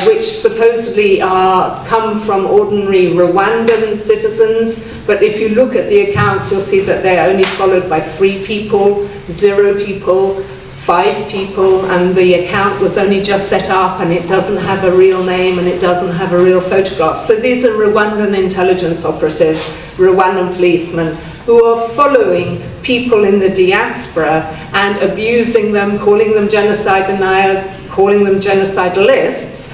which supposedly come from ordinary Rwandan citizens. But if you look at the accounts, you'll see that they are only followed by 3 people, 0 people, 5 people, and the account was only just set up and it doesn't have a real name and it doesn't have a real photograph. So these are Rwandan intelligence operatives, Rwandan policemen, who are following people in the diaspora and abusing them, calling them genocide deniers, calling them genocidalists,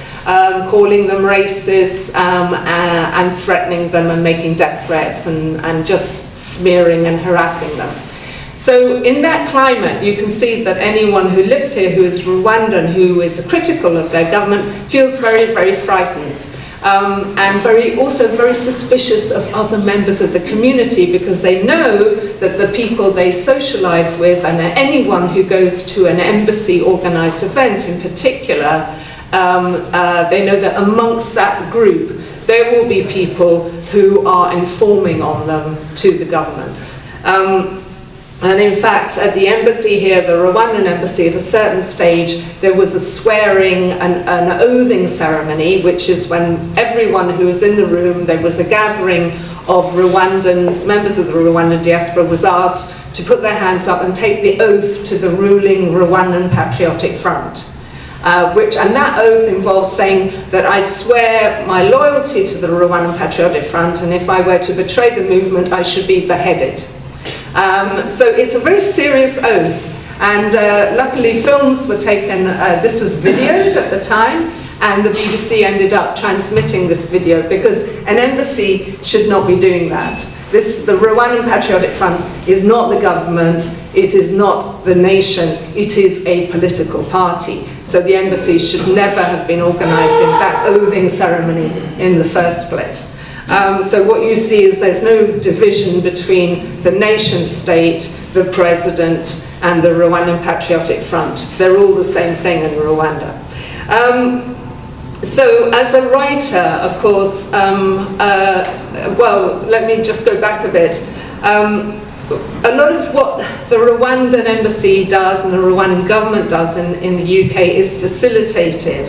calling them racists, and threatening them and making death threats and just smearing and harassing them. So in that climate, you can see that anyone who lives here who is Rwandan, who is critical of their government, feels very, very frightened. And also very suspicious of other members of the community because they know that the people they socialize with and anyone who goes to an embassy organized event in particular, they know that amongst that group there will be people who are informing on them to the government. And in fact, at the embassy here, the Rwandan embassy, at a certain stage, there was a swearing and an oathing ceremony, which is when everyone who was in the room, there was a gathering of Rwandans, members of the Rwandan diaspora, was asked to put their hands up and take the oath to the ruling Rwandan Patriotic Front. And that oath involves saying that I swear my loyalty to the Rwandan Patriotic Front, and if I were to betray the movement, I should be beheaded. So it's a very serious oath, and luckily films were taken. This was videoed at the time, and the BBC ended up transmitting this video, because an embassy should not be doing that. The Rwandan Patriotic Front is not the government, it is not the nation, it is a political party. So the embassy should never have been organising that oathing ceremony in the first place. So what you see is there's no division between the nation state, the president, and the Rwandan Patriotic Front. They're all the same thing in Rwanda. So as a writer, of course, well, let me just go back a bit. A lot of what the Rwandan embassy does and the Rwandan government does in the UK is facilitated.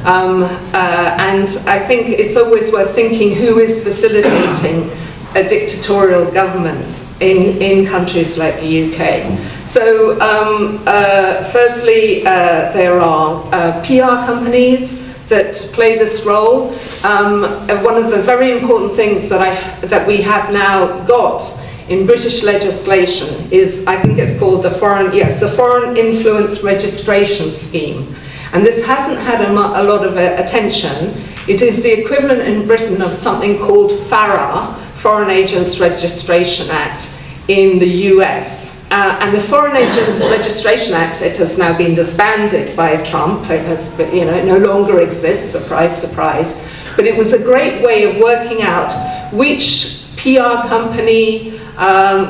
And I think it's always worth thinking who is facilitating dictatorial governments in countries like the UK. So firstly, there are PR companies that play this role. One of the very important things that we have now got in British legislation is, I think it's called the Foreign Influence Registration Scheme. And this hasn't had a lot of attention. It is the equivalent in Britain of something called FARA, Foreign Agents Registration Act, in the US. And the Foreign Agents Registration Act, it has now been disbanded by Trump. It has, it no longer exists, surprise, surprise. But it was a great way of working out which PR company,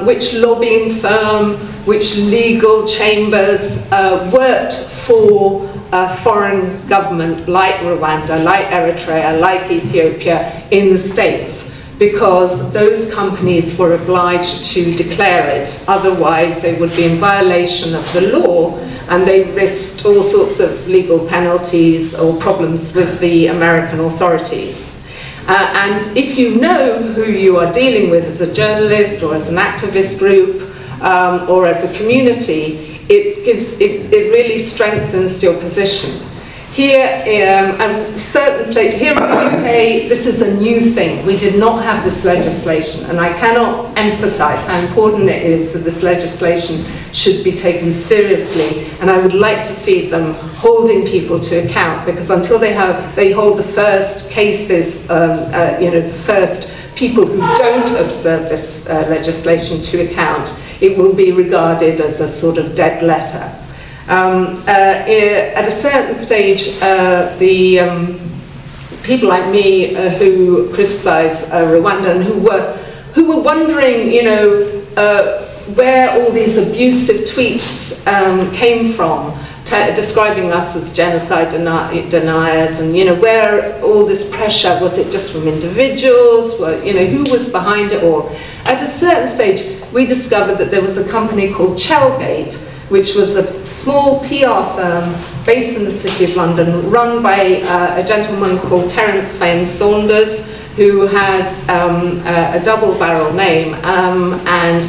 which lobbying firm, which legal chambers worked for a foreign government like Rwanda, like Eritrea, like Ethiopia in the States, because those companies were obliged to declare it. Otherwise, they would be in violation of the law, and they risked all sorts of legal penalties or problems with the American authorities. And if you know who you are dealing with as a journalist or as an activist group or as a community, it really strengthens your position. Here, and certain states, here in the UK, this is a new thing. We did not have this legislation, and I cannot emphasize how important it is that this legislation should be taken seriously, and I would like to see them holding people to account, because until they hold the first cases, the first people who don't observe this legislation to account, it will be regarded as a sort of dead letter. At a certain stage, the people like me who criticize Rwanda and who were wondering, where all these abusive tweets came from, describing us as genocide deniers, and where all this pressure, was it just from individuals? Well, who was behind it all? At a certain stage, we discovered that there was a company called Chelgate, which was a small PR firm based in the City of London, run by a gentleman called Terence Fane Saunders, who has a double-barrel name and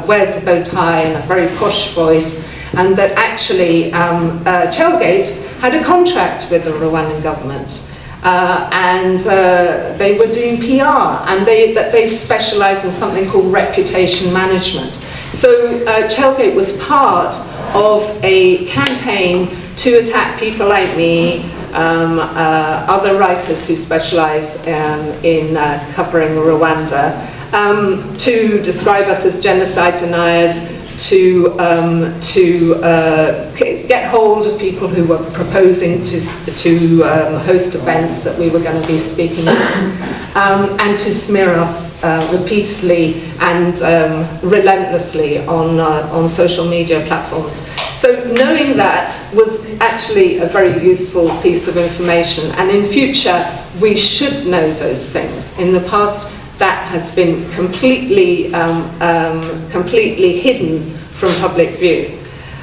wears a bow tie and a very posh voice, and that actually Chelgate had a contract with the Rwandan government. And they were doing PR, and they specialise in something called reputation management. So Chelgate was part of a campaign to attack people like me, other writers who specialise in covering Rwanda, to describe us as genocide deniers, to get hold of people who were proposing to host events that we were going to be speaking at, and to smear us repeatedly and relentlessly on social media platforms. So knowing that was actually a very useful piece of information, and in future we should know those things. In the past, that has been completely hidden from public view.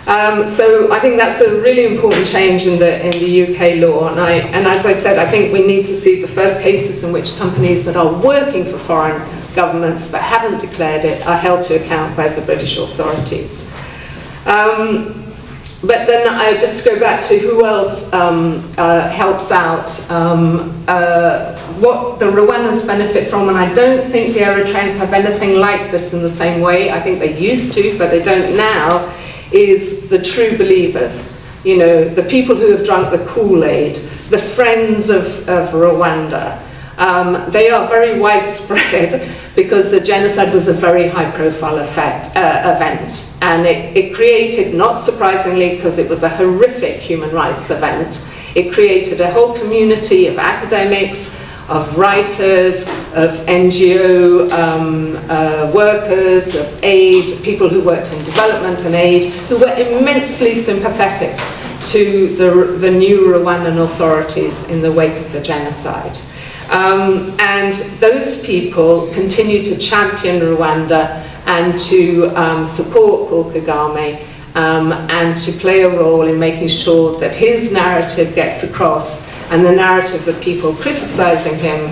So I think that's a really important change in the UK law, and as I said, I think we need to see the first cases in which companies that are working for foreign governments but haven't declared it are held to account by the British authorities. But then I just go back to who else helps out, what the Rwandans benefit from, and I don't think the Eritreans have anything like this in the same way. I think they used to, but they don't now, is the true believers. You know, the people who have drunk the Kool-Aid, the friends of Rwanda. They are very widespread because the genocide was a very high-profile event, and it created, not surprisingly, because it was a horrific human rights event, it created a whole community of academics, of writers, of NGO workers, of aid, people who worked in development and aid, who were immensely sympathetic to the new Rwandan authorities in the wake of the genocide. And those people continue to champion Rwanda and to support Paul Kagame and to play a role in making sure that his narrative gets across and the narrative of people criticizing him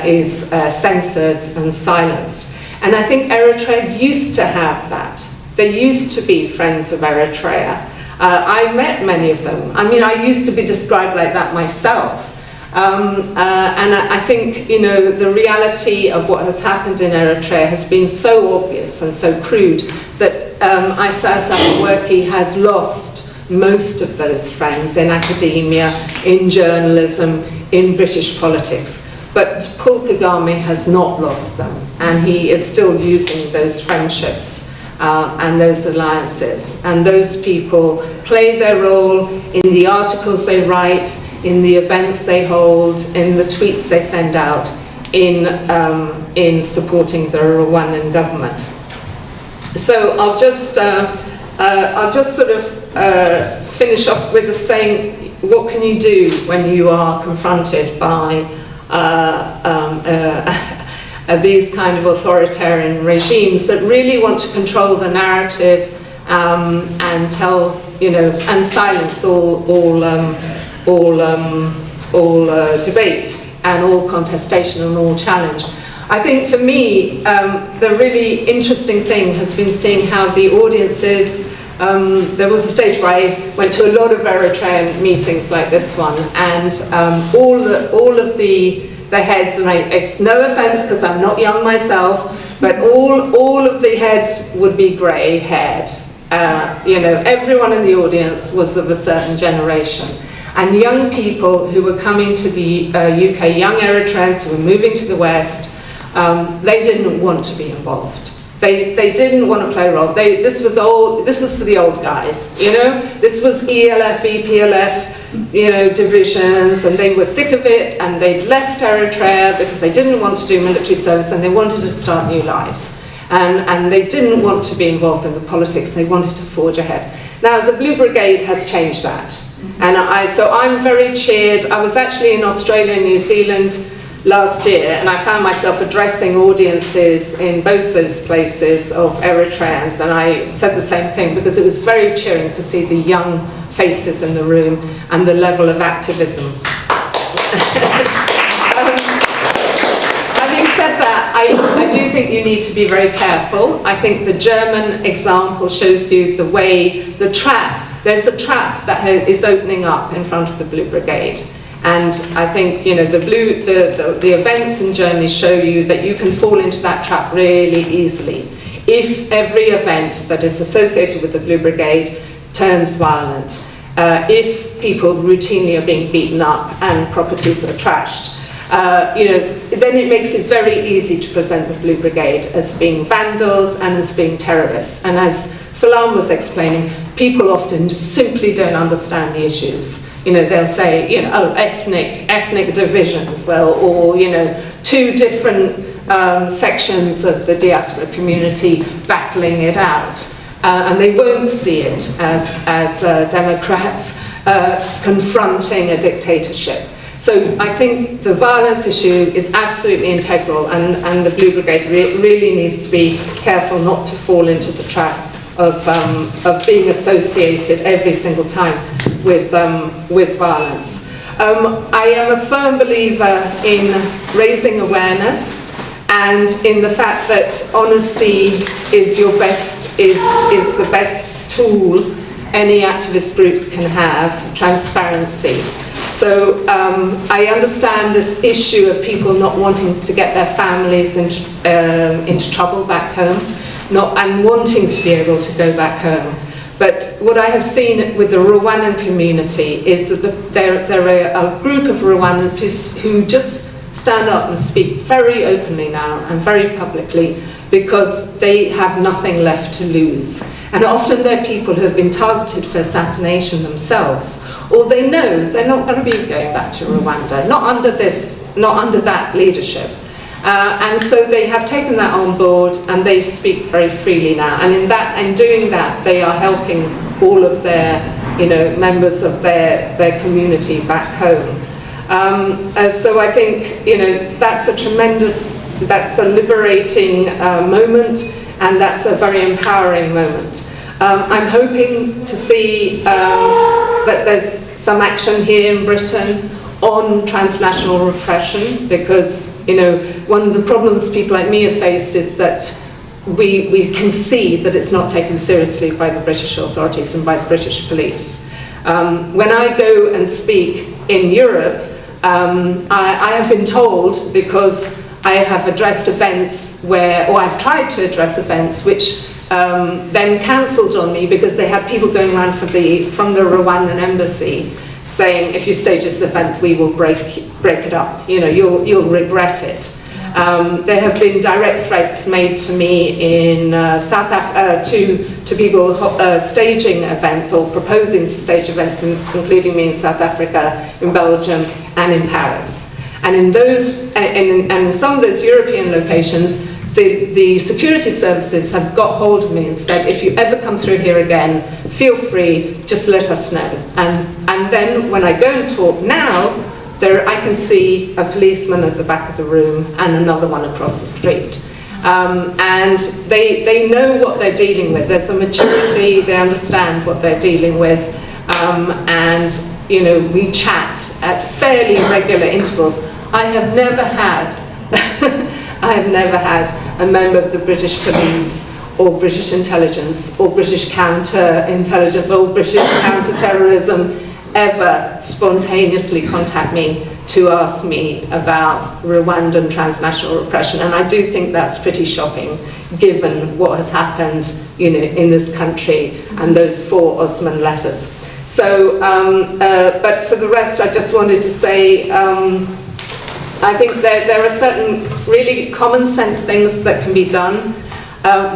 is censored and silenced. And I think Eritrea used to have that. There used to be friends of Eritrea. I met many of them. I mean, I used to be described like that myself. And I think, you know, the reality of what has happened in Eritrea has been so obvious and so crude that Isaias Afwerki has lost most of those friends in academia, in journalism, in British politics. But Paul Kagame has not lost them, and he is still using those friendships and those alliances. And those people play their role in the articles they write, in the events they hold, in the tweets they send out, in supporting the Rwandan government. So I'll just sort of finish off with saying, what can you do when you are confronted by these kind of authoritarian regimes that really want to control the narrative and tell, you know, and silence all debate and all contestation and all challenge. I think for me, the really interesting thing has been seeing how the audiences, there was a stage where I went to a lot of Eritrean meetings like this one, and all of the heads, and it's no offense because I'm not young myself, but all of the heads would be grey-haired. You know, everyone in the audience was of a certain generation. And young people who were coming to the UK, young Eritreans who were moving to the West, they didn't want to be involved. They didn't want to play a role. This was for the old guys, you know? This was ELF, EPLF, you know, divisions, and they were sick of it, and they'd left Eritrea because they didn't want to do military service, and they wanted to start new lives. And they didn't want to be involved in the politics, they wanted to forge ahead. Now, the Blue Brigade has changed that. And so I'm very cheered. I was actually in Australia and New Zealand last year, and I found myself addressing audiences in both those places of Eritreans, and I said the same thing because it was very cheering to see the young faces in the room and the level of activism. Having said that, I do think you need to be very careful. I think the German example shows you the way, the trap. There's a trap that is opening up in front of the Blue Brigade. And I think, you know, the events in Germany show you that you can fall into that trap really easily if every event that is associated with the Blue Brigade turns violent, if people routinely are being beaten up and properties are trashed. You know, then it makes it very easy to present the Blue Brigade as being vandals and as being terrorists. And as Salam was explaining, people often simply don't understand the issues. You know, they'll say, you know, oh, ethnic divisions, or you know, two different sections of the diaspora community battling it out. And they won't see it as Democrats confronting a dictatorship. So I think the violence issue is absolutely integral, and the Blue Brigade really needs to be careful not to fall into the trap of being associated every single time with violence. I am a firm believer in raising awareness and in the fact that honesty is the best tool any activist group can have, transparency. So I understand this issue of people not wanting to get their families into trouble back home, and wanting to be able to go back home. But what I have seen with the Rwandan community is that there are a group of Rwandans who just stand up and speak very openly now and very publicly because they have nothing left to lose. And often they're people who have been targeted for assassination themselves, or they know they're not going to be going back to Rwanda, not under that leadership. And so they have taken that on board and they speak very freely now. And in doing that, they are helping all of their, members of their community back home. So I think, that's a liberating moment, and that's a very empowering moment. I'm hoping to see that there's some action here in Britain on transnational repression, because one of the problems people like me have faced is that we can see that it's not taken seriously by the British authorities and by the British police. When I go and speak in Europe, I have been told, because I have addressed events or I've tried to address events which then cancelled on me because they had people going around from the Rwandan embassy saying, if you stage this event, we will break it up. You'll regret it. There have been direct threats made to me in to people staging events or proposing to stage events, including me in South Africa, in Belgium, and in Paris. And in some of those European locations, the security services have got hold of me and said, if you ever come through here again, feel free, just let us know. And then when I go and talk now, I can see a policeman at the back of the room and another one across the street. And they know what they're dealing with. There's a maturity, they understand what they're dealing with. And we chat at fairly regular intervals. I have never had a member of the British police or British intelligence or British counter-intelligence or British counter-terrorism ever spontaneously contact me to ask me about Rwandan transnational repression. And I do think that's pretty shocking, given what has happened in this country and those 4 Osman letters. So, but for the rest, I just wanted to say, I think there are certain really common sense things that can be done.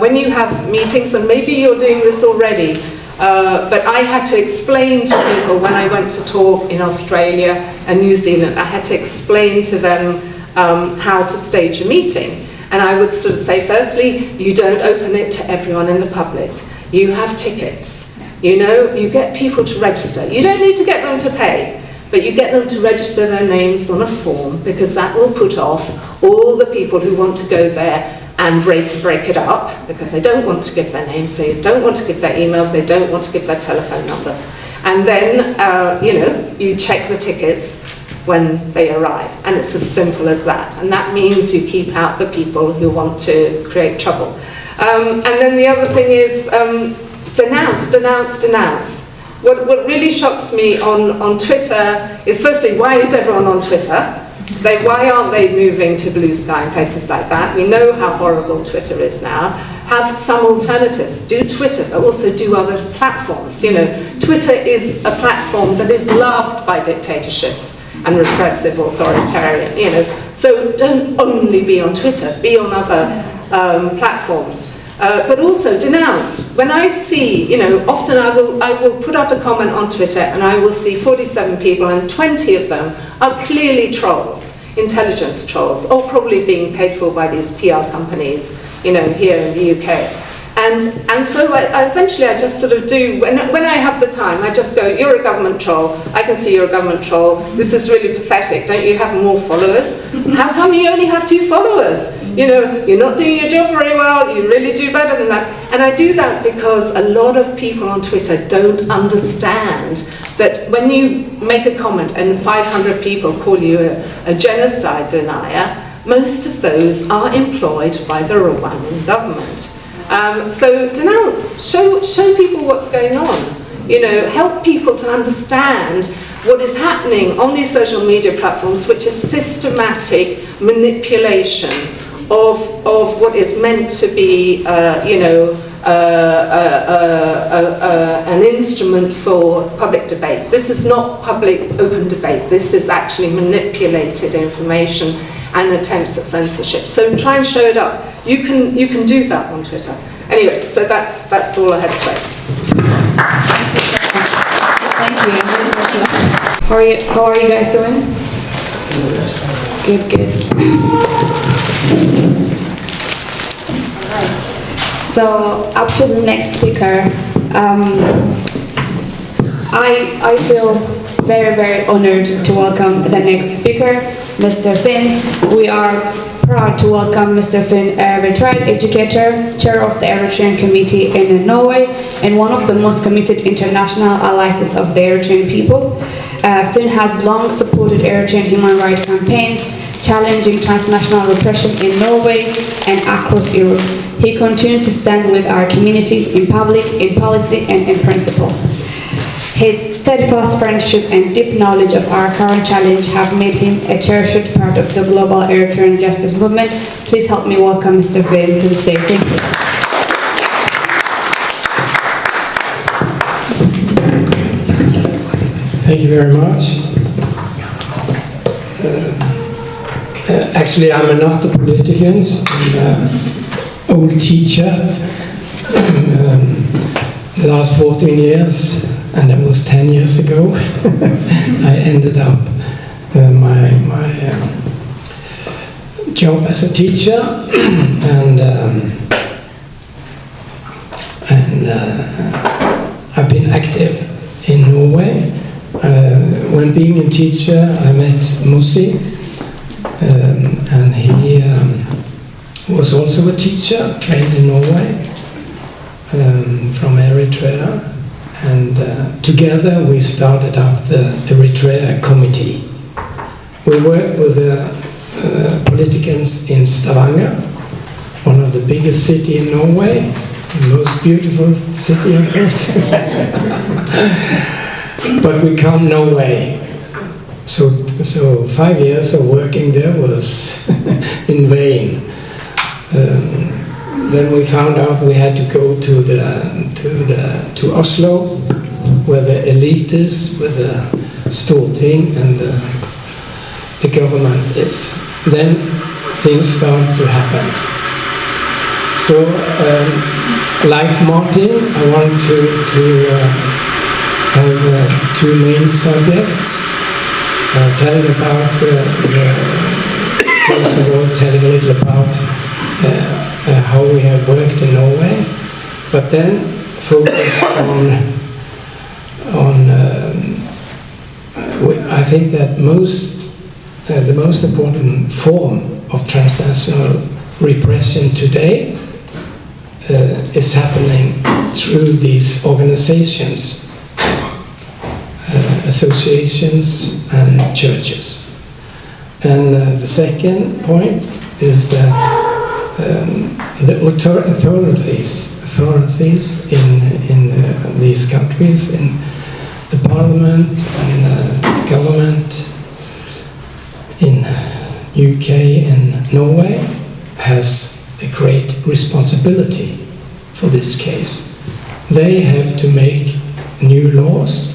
When you have meetings, and maybe you're doing this already, but I had to explain to people when I went to talk in Australia and New Zealand, I had to explain to them how to stage a meeting. And I would sort of say, firstly, you don't open it to everyone in the public. You have tickets. You get people to register. You don't need to get them to pay. But you get them to register their names on a form, because that will put off all the people who want to go there and break it up, because they don't want to give their names, they don't want to give their emails, they don't want to give their telephone numbers. And then, you check the tickets when they arrive. And it's as simple as that. And that means you keep out the people who want to create trouble. And then the other thing is denounce. What really shocks me on Twitter is, firstly, why is everyone on Twitter? Why aren't they moving to Blue Sky and places like that? We know how horrible Twitter is now. Have some alternatives. Do Twitter, but also do other platforms. Twitter is a platform that is loved by dictatorships and repressive authoritarian. So don't only be on Twitter. Be on other platforms. But also denounce. When I see, often I will put up a comment on Twitter and I will see 47 people and 20 of them are clearly trolls, intelligence trolls, or probably being paid for by these PR companies, here in the UK. And so eventually I just sort of do, when I have the time, I just go, you're a government troll, I can see you're a government troll, this is really pathetic, don't you have more followers? How come you only have 2 followers? You know, you're not doing your job very well, you really do better than that. And I do that because a lot of people on Twitter don't understand that when you make a comment and 500 people call you a genocide denier, most of those are employed by the Rwandan government. So denounce, show people what's going on. You know, help people to understand what is happening on these social media platforms, which is systematic manipulation of what is meant to be, an instrument for public debate. This is not public open debate. This is actually manipulated information and attempts at censorship. So try and show it up. You can do that on Twitter. Anyway, so that's all I had to say. Thank you. How are you guys doing? Good. So up to the next speaker, I feel very, very honored to welcome the next speaker, Mr. Finn. We are proud to welcome Mr. Finn, a retired educator, chair of the Eritrean Committee in Norway, and one of the most committed international allies of the Eritrean people. Finn has long supported Eritrean human rights campaigns, challenging transnational repression in Norway and across Europe. He continued to stand with our community in public, in policy, and in principle. His steadfast friendship and deep knowledge of our current challenge have made him a cherished part of the global Eritrean justice movement. Please help me welcome Mr. Finn to the stage. Thank you. Thank you very much. Actually, I'm not a politician. I'm an old teacher. The last 14 years, and that was 10 years ago, I ended up my job as a teacher, and I've been active in Norway. When being a teacher, I met Musi, and he was also a teacher, trained in Norway, from Eritrea, and together we started up the Eritrea Committee. We worked with the politicians in Stavanger, one of the biggest cities in Norway, the most beautiful city on earth. But we come no way. So 5 years of working there was in vain. Then we found out we had to go to Oslo, where the elite is, where the Storting and the government is. Then things started to happen. So, like Martin, I want to have 2 main subjects. Telling about first of all, telling a little about how we have worked in Norway, but then focus on I think that the most important form of transnational repression today is happening through these organizations, associations and churches. And the second point is that the authorities in these countries, in the parliament and the government in UK and Norway, has a great responsibility for this case. They have to make new laws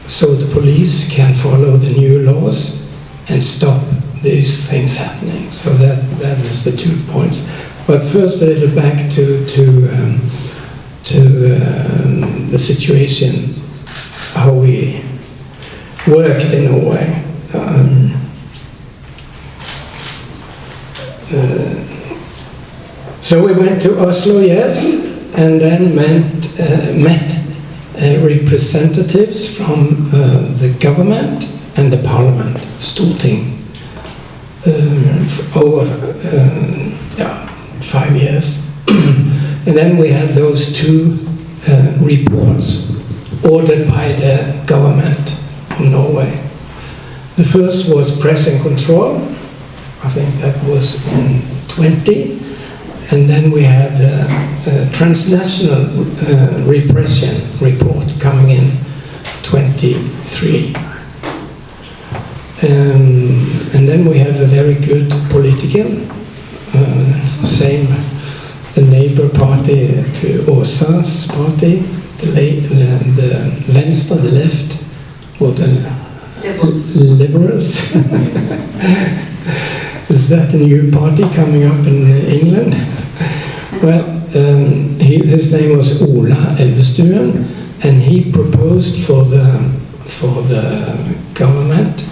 so the police can follow the new laws and stop these things happening. So that is the 2 points. But first, a little back to the situation, how we worked in Norway. So we went to Oslo, yes, and then met representatives from the government and the parliament, Storting, over 5 years. And then we had those 2 reports ordered by the government of Norway. The first was press and control. I think that was in 20. And then we had a transnational repression report coming in 23. And then we have a very good political, same, the neighbor party to Åsa's party, the Venstre, the left, or the liberals. Is that a new party coming up in England? Well, his name was Ola Elvestuen, and he proposed for the government,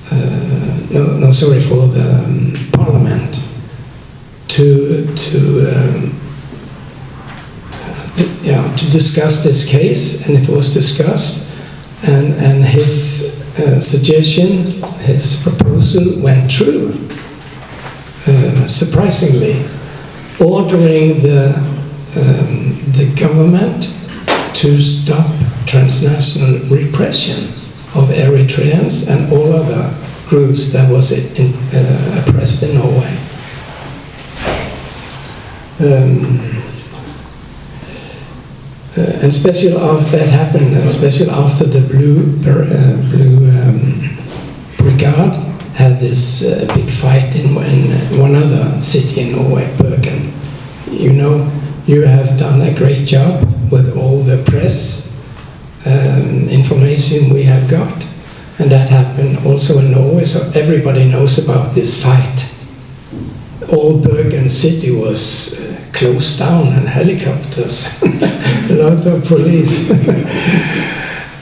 for the parliament to discuss this case, and it was discussed, and his suggestion, his proposal went through, surprisingly, ordering the government to stop transnational repression of Eritreans and all other groups that was oppressed in Norway. And especially after that happened, especially after the Blue Brigade had this big fight in one other city in Norway, Bergen. You know, you have done a great job with all the press information we have got, and that happened also in Norway, so everybody knows about this fight. All Bergen city was closed down, and helicopters, a lot of police.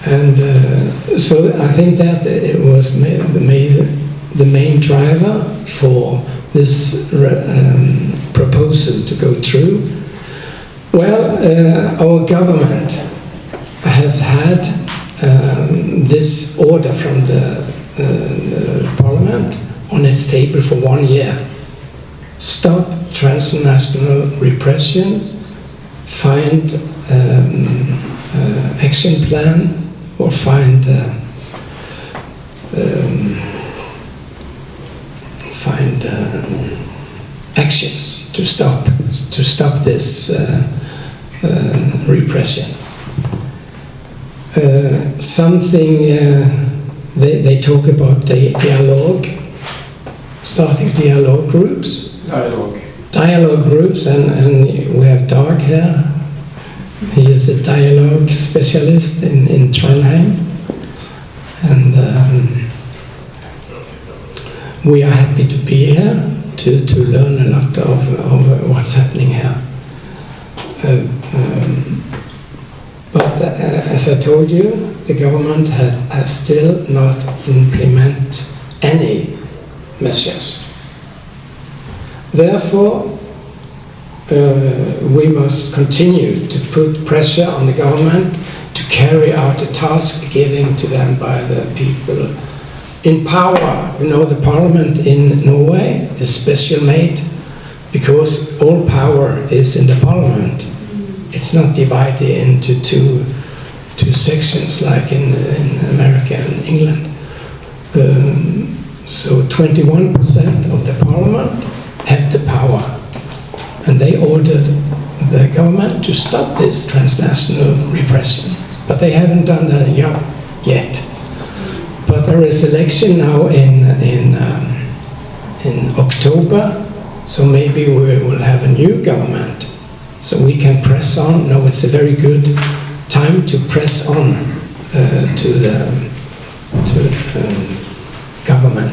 And so I think that it was the main driver for this proposal to go through. Well, our government has had this order from the parliament on its table for 1 year. Stop transnational repression, find action plan, or find actions to stop this repression. They talk about dialogue, starting dialogue groups. Dialogue groups, and we have Dag here. He is a dialogue specialist in Trondheim, and we are happy to be here to learn a lot of what's happening here. But as I told you, the government has still not implemented any measures. Therefore, we must continue to put pressure on the government to carry out the task given to them by the people in power. You know, the parliament in Norway is special made because all power is in the parliament. It's not divided into two sections like in America and England. So 21% of the parliament have the power, and they ordered the government to stop this transnational repression, but they haven't done that yet. But there is election now in October, so maybe we will have a new government, so we can press on. No, it's a very good time to press on to the government.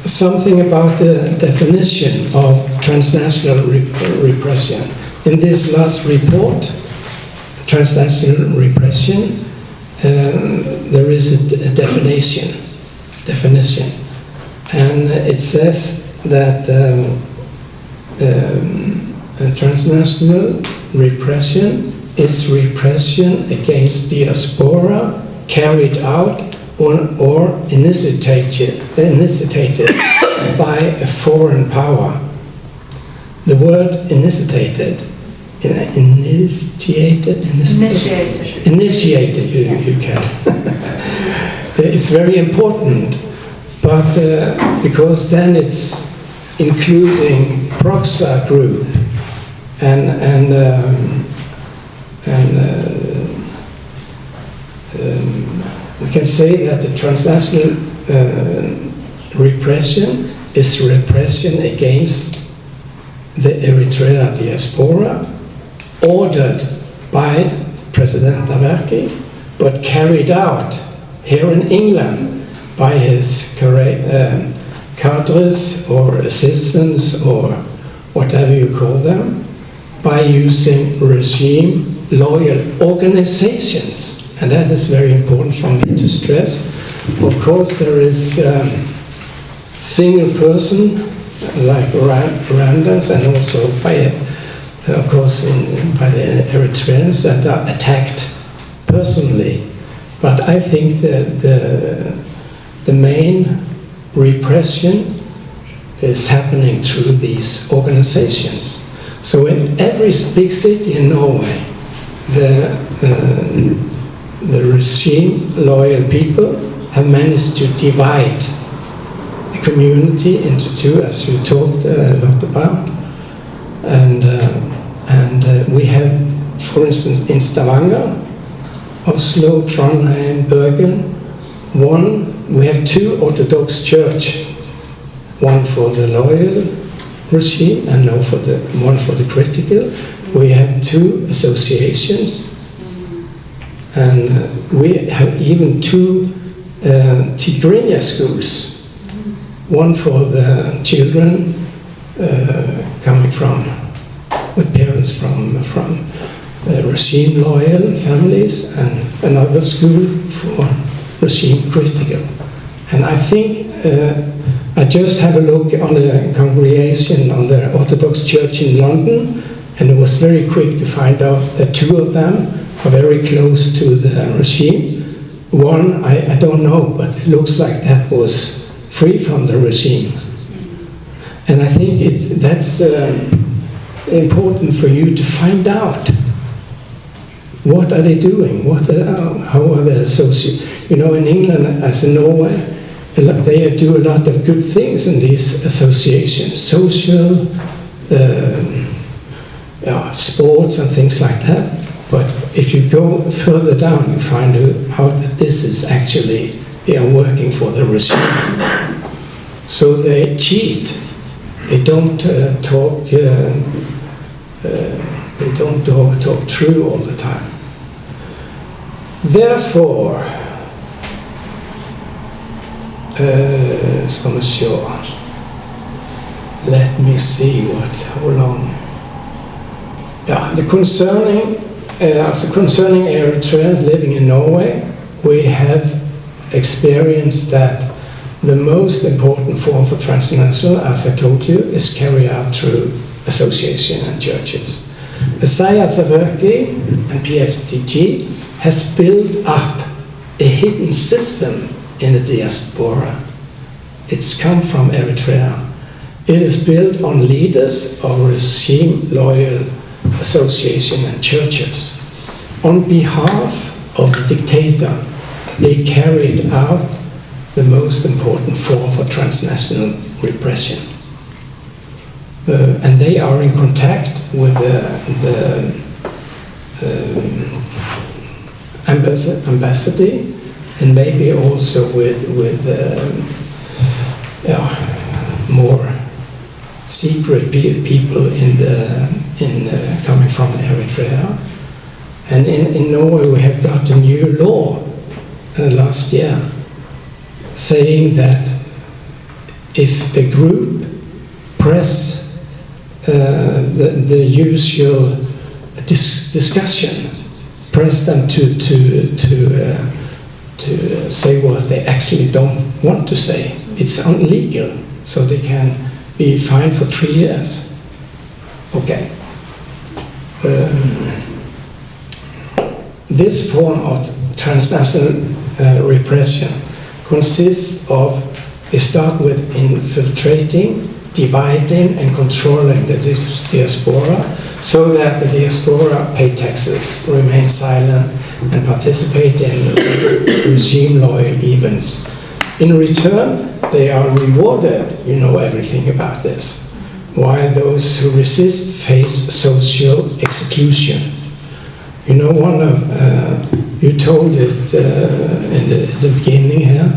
Something about the definition of transnational repression. In this last report, transnational repression, there is a definition. and it says that transnational repression is repression against diaspora carried out or initiated by a foreign power. The word initiated, you can. It's very important, but because then it's including Proxa group and we can say that the transnational repression is repression against the Eritrea diaspora, ordered by President Afwerki, but carried out here in England by his cadres or assistants or whatever you call them, by using regime-loyal organizations. And that is very important for me to stress. Of course, there is single person like Rwandans and also by, of course, by the Eritreans that are attacked personally. But I think that the main repression is happening through these organizations. So in every big city in Norway, the regime-loyal people have managed to divide the community into two, as you talked a lot about. And we have, for instance, in Stavanger, Oslo, Trondheim, Bergen, we have two Orthodox churches, one for the loyal regime and one for the critical. We have two associations, and we have even two Tigrinya schools, one for the children coming with parents from regime loyal families, and another school for regime critical. And I think I just had a look on the congregation on the Orthodox Church in London, and it was very quick to find out that two of them are very close to the regime. One, I don't know, but it looks like that was free from the regime. And I think that's important for you to find out. What are they doing? How are they associated? You know, in England, as in Norway, they do a lot of good things in these associations, social, sports and things like that. But if you go further down, you find out that this is actually, they are working for the regime. So they cheat. They don't talk true all the time. Therefore, let me see how long. Concerning Eritreans living in Norway, we have experienced that the most important form for transnational, as I told you, is carried out through association and churches. Isaias Afwerki and PFDT has built up a hidden system in the diaspora. It's come from Eritrea. It is built on leaders of regime-loyal association and churches. On behalf of the dictator, they carried out the most important form for transnational repression. And they are in contact with the embassy, and maybe also with more secret people coming from Eritrea. And in Norway we have got a new law last year saying that if a group press the usual discussion, press them to say what they actually don't want to say, it's illegal, so they can be fined for 3 years. Okay. This form of transnational repression consists of, they start with infiltrating, dividing and controlling the diaspora so that the diaspora pay taxes, remain silent and participate in regime-loyal events. In return, they are rewarded, you know everything about this, while those who resist face social execution. You know, one of, you told it in the beginning here,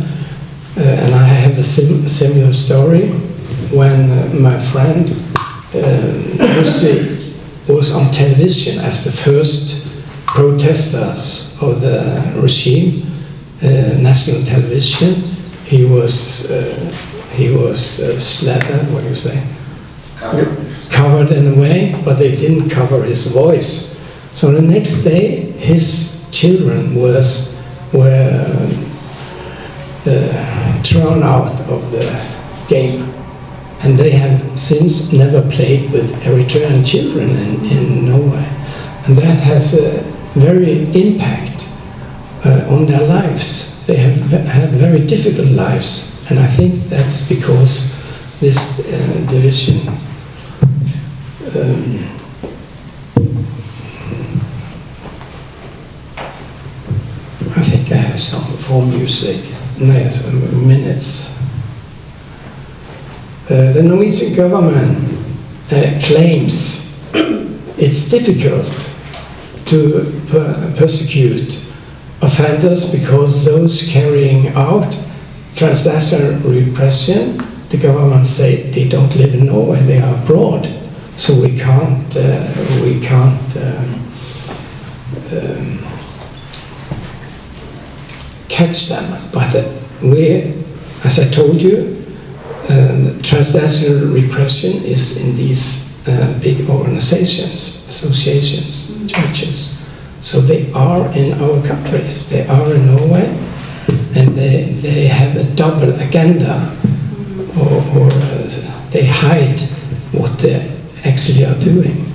and I have a similar story. When my friend Lucy was on television as the first protesters of the regime, national television, he was slaughtered, what do you say? Covered in a way, but they didn't cover his voice. So the next day, his children were thrown out of the game. And they have since never played with Eritrean children in Norway. And that has a very impact on their lives. They have had very difficult lives. And I think that's because this division I think I have some for music. Minutes. The Norwegian government claims it's difficult to persecute offenders because those carrying out transnational repression, the government say they don't live in Norway, they are abroad, so we can't catch them. But we, as I told you, transnational repression is in these big organizations, associations, churches. So they are in our countries, they are in Norway, and they have a double agenda, or they hide what they actually are doing.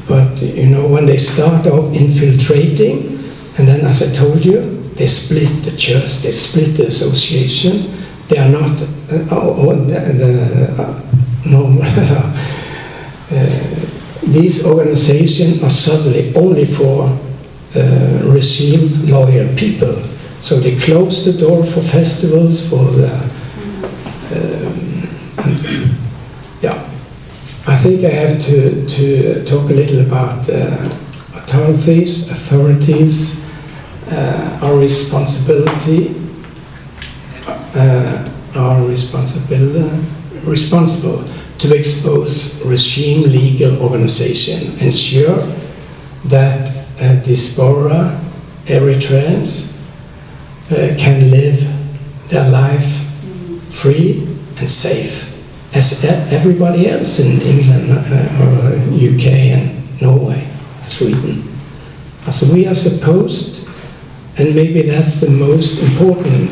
But you know, when they start off infiltrating, and then as I told you, they split the church, they split the association. They are not normal. These organizations are suddenly only for regime-loyal people. So they close the door for festivals, for the... yeah. I think I have to talk a little about authorities, our responsibility, are responsible to expose regime legal organization, ensure that Diaspora Eritreans can live their life free and safe as everybody else in England or UK and Norway, Sweden. So we are supposed, and maybe that's the most important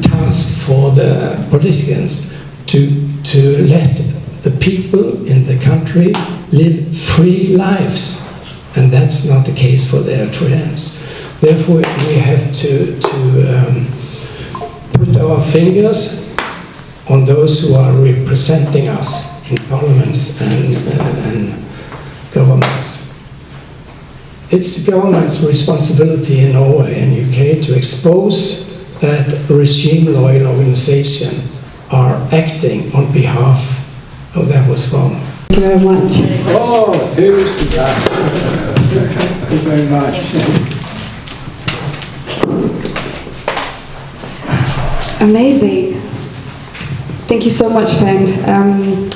task for the politicians, to let the people in the country live free lives, and that's not the case for the Eritreans. Therefore, we have to put our fingers on those who are representing us in parliaments and governments. It's the government's responsibility in Norway and UK to expose that regime-loyal organizations are acting on behalf of that was wrong. Thank you very much. Oh, here's the guy. Thank you very much. Amazing. Thank you so much, Fen.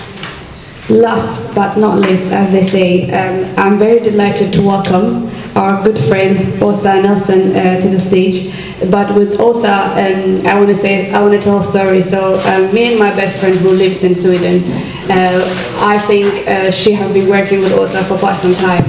Last but not least, as they say, I'm very delighted to welcome our good friend Åsa Nelson to the stage. But with Åsa, I want to tell a story. So me and my best friend who lives in Sweden, I think she has been working with Åsa for quite some time.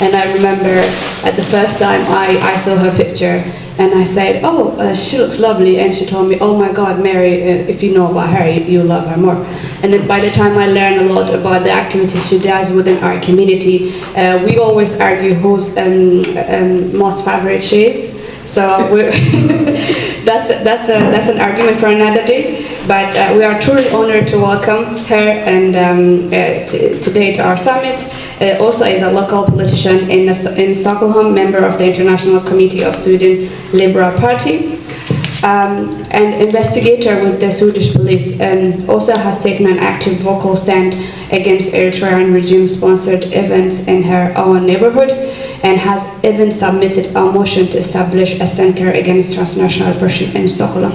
And I remember at the first time I saw her picture, and I said, oh, she looks lovely. And she told me, oh my God, Mary, if you know about her, you love her more. And then by the time I learned a lot about the activities she does within our community, we always argue whose most favorite she is. So that's an argument for another day. But we are truly honored to welcome her and today to our summit. Also is a local politician in Stockholm, member of the International Committee of Sweden Liberal Party, and investigator with the Swedish police, and also has taken an active vocal stand against Eritrean regime-sponsored events in her own neighborhood, and has even submitted a motion to establish a center against transnational repression in Stockholm.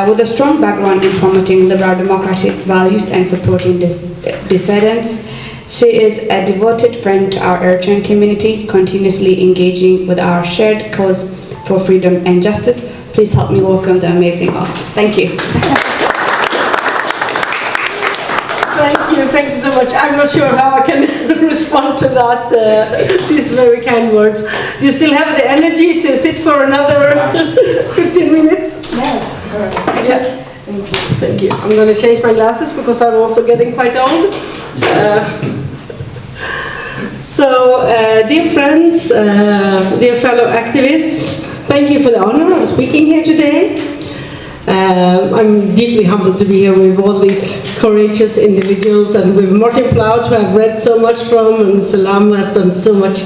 With a strong background in promoting liberal democratic values and supporting dissidents, she is a devoted friend to our Eritrean community, continuously engaging with our shared cause for freedom and justice. Please help me welcome the amazing Oscar. Thank you. Thank you so much. I'm not sure how I can respond to that, these very kind words. Do you still have the energy to sit for another 15 minutes? Yes. Yeah. Thank you. Thank you. I'm going to change my glasses because I'm also getting quite old. Dear friends, dear fellow activists, thank you for the honor of speaking here today. I'm deeply humbled to be here with all these courageous individuals, and with Martin Plaut, who I've read so much from, and Salam has done so much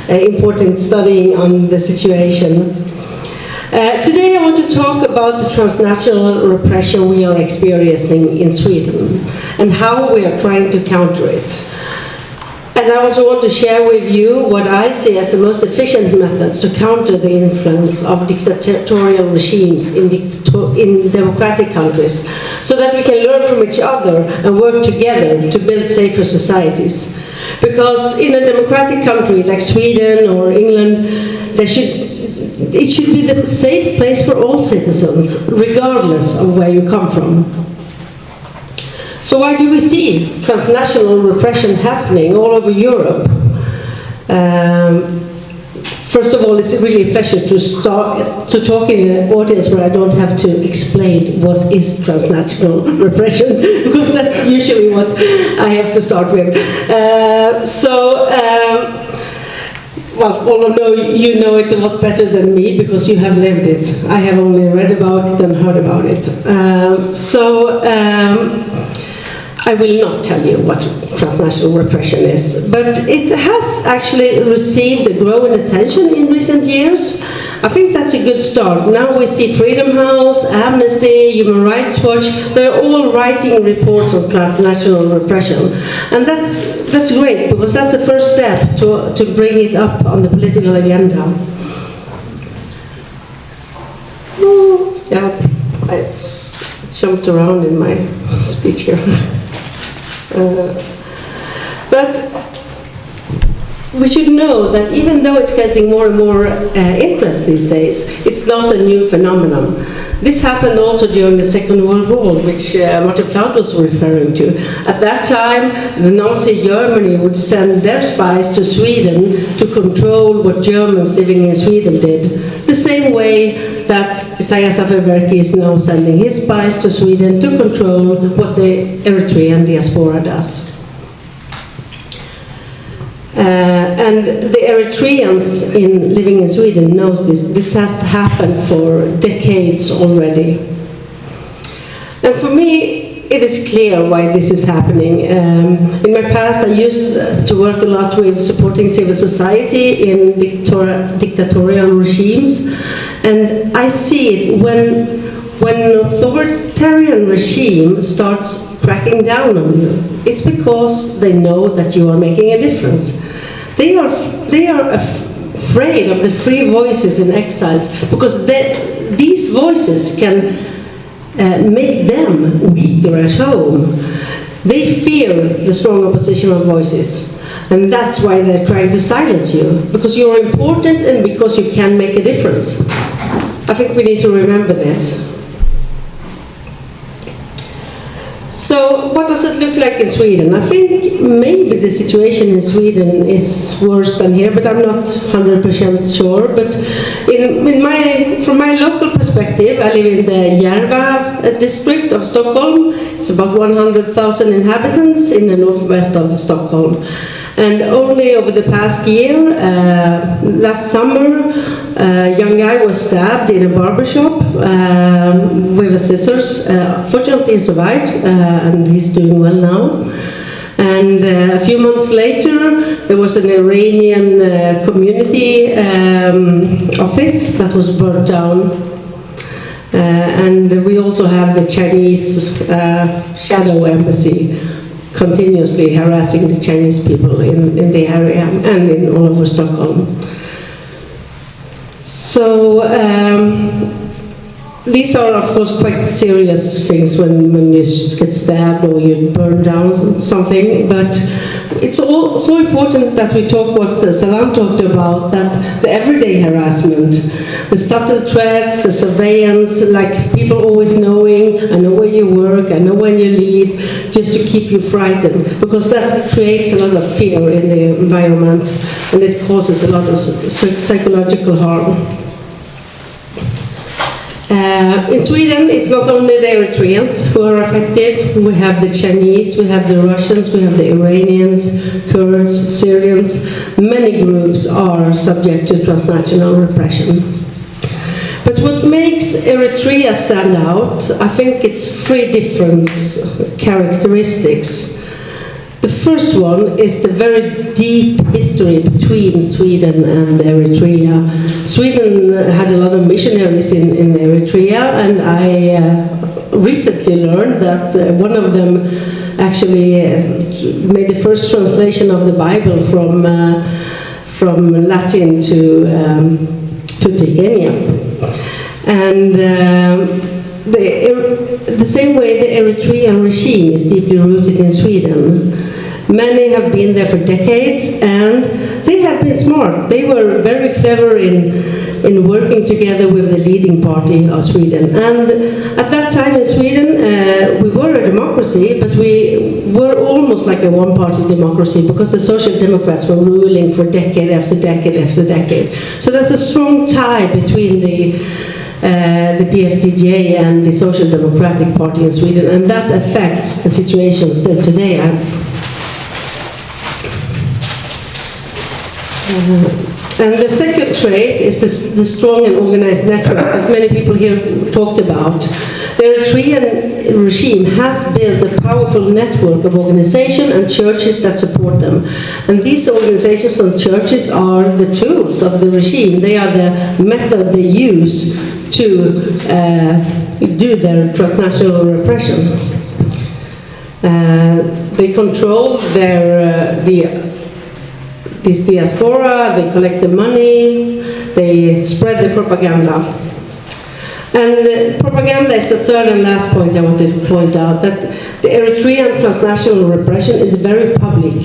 important studying on the situation. Today I want to talk about the transnational repression we are experiencing in Sweden and how we are trying to counter it. And I also want to share with you what I see as the most efficient methods to counter the influence of dictatorial regimes in democratic countries, so that we can learn from each other and work together to build safer societies. Because in a democratic country like Sweden or England, it should be the safe place for all citizens, regardless of where you come from. So why do we see transnational repression happening all over Europe? First of all, it's really a pleasure to talk in an audience where I don't have to explain what is transnational repression, because that's usually what I have to start with. Well, all of you know it a lot better than me because you have lived it. I have only read about it and heard about it. I will not tell you what transnational repression is, but it has actually received a growing attention in recent years. I think that's a good start. Now we see Freedom House, Amnesty, Human Rights Watch, they're all writing reports on transnational repression. And that's great, because that's the first step to bring it up on the political agenda. Oh, yeah, I jumped around in my speech here. But we should know that even though it's getting more and more interest these days, it's not a new phenomenon. This happened also during the Second World War, which Martin Plaut was referring to. At that time, the Nazi Germany would send their spies to Sweden to control what Germans living in Sweden did. The same way that Isaias Afewerki is now sending his spies to Sweden to control what the Eritrean diaspora does. And the Eritreans living in Sweden knows this. This has happened for decades already. And for me, it is clear why this is happening. In my past, I used to work a lot with supporting civil society in dictatorial regimes. And I see it when an authoritarian regime starts cracking down on you. It's because they know that you are making a difference. They are afraid of the free voices in exiles, because these voices can make them weaker at home. They fear the strong oppositional voices, and that's why they're trying to silence you, because you're important and because you can make a difference. I think we need to remember this. So what does it look like in Sweden? I think maybe the situation in Sweden is worse than here, but I'm not 100% sure. But from my local perspective, I live in the Järva district of Stockholm. It's about 100,000 inhabitants in the northwest of Stockholm. And only over the past year, last summer, a young guy was stabbed in a barbershop with a scissors. Fortunately, he survived, and he's doing well now. And a few months later, there was an Iranian community office that was burnt down. And we also have the Chinese shadow embassy continuously harassing the Chinese people in the area and in all over Stockholm. So these are, of course, quite serious things when you get stabbed or you burn down something, but it's so important that we talk what Salam talked about, that the everyday harassment, the subtle threats, the surveillance, like people always knowing, I know where you work, I know when you leave, just to keep you frightened, because that creates a lot of fear in the environment, and it causes a lot of psychological harm. In Sweden, it's not only the Eritreans who are affected. We have the Chinese, we have the Russians, we have the Iranians, Kurds, Syrians. Many groups are subject to transnational repression. But what makes Eritrea stand out, I think it's three different characteristics. The first one is the very deep history between Sweden and Eritrea. Sweden had a lot of missionaries in Eritrea, and I recently learned that one of them actually made the first translation of the Bible from Latin to Tigrinya. And the same way the Eritrean regime is deeply rooted in Sweden. Many have been there for decades, and they have been smart. They were very clever in working together with the leading party of Sweden. And at that time in Sweden, we were a democracy, but we were almost like a one-party democracy because the Social Democrats were ruling for decade after decade after decade. So there's a strong tie between the PFDJ and the Social Democratic Party in Sweden, and that affects the situation still today. And the second trait is the strong and organized network that many people here talked about. The Eritrean regime has built a powerful network of organizations and churches that support them. And these organizations and churches are the tools of the regime. They are the method they use to do their transnational repression. They control this diaspora, they collect the money, they spread the propaganda. And propaganda is the third and last point I wanted to point out, that the Eritrean transnational repression is very public.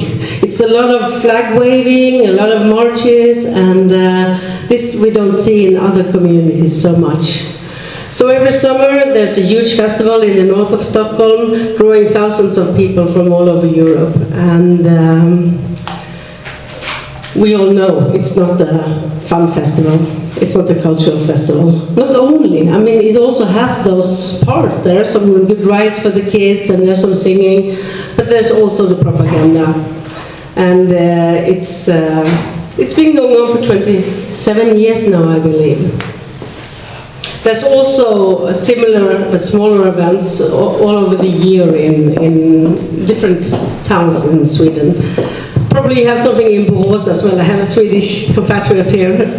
It's a lot of flag waving, a lot of marches, and this we don't see in other communities so much. So every summer there's a huge festival in the north of Stockholm, drawing thousands of people from all over Europe. And we all know it's not a fun festival. It's not a cultural festival. Not only, I mean, it also has those parts. There are some good rides for the kids, and there's some singing, but there's also the propaganda. And it's been going on for 27 years now, I believe. There's also similar but smaller events all over the year in different towns in Sweden. Probably you have something in Borås as well. I have a Swedish compatriot here.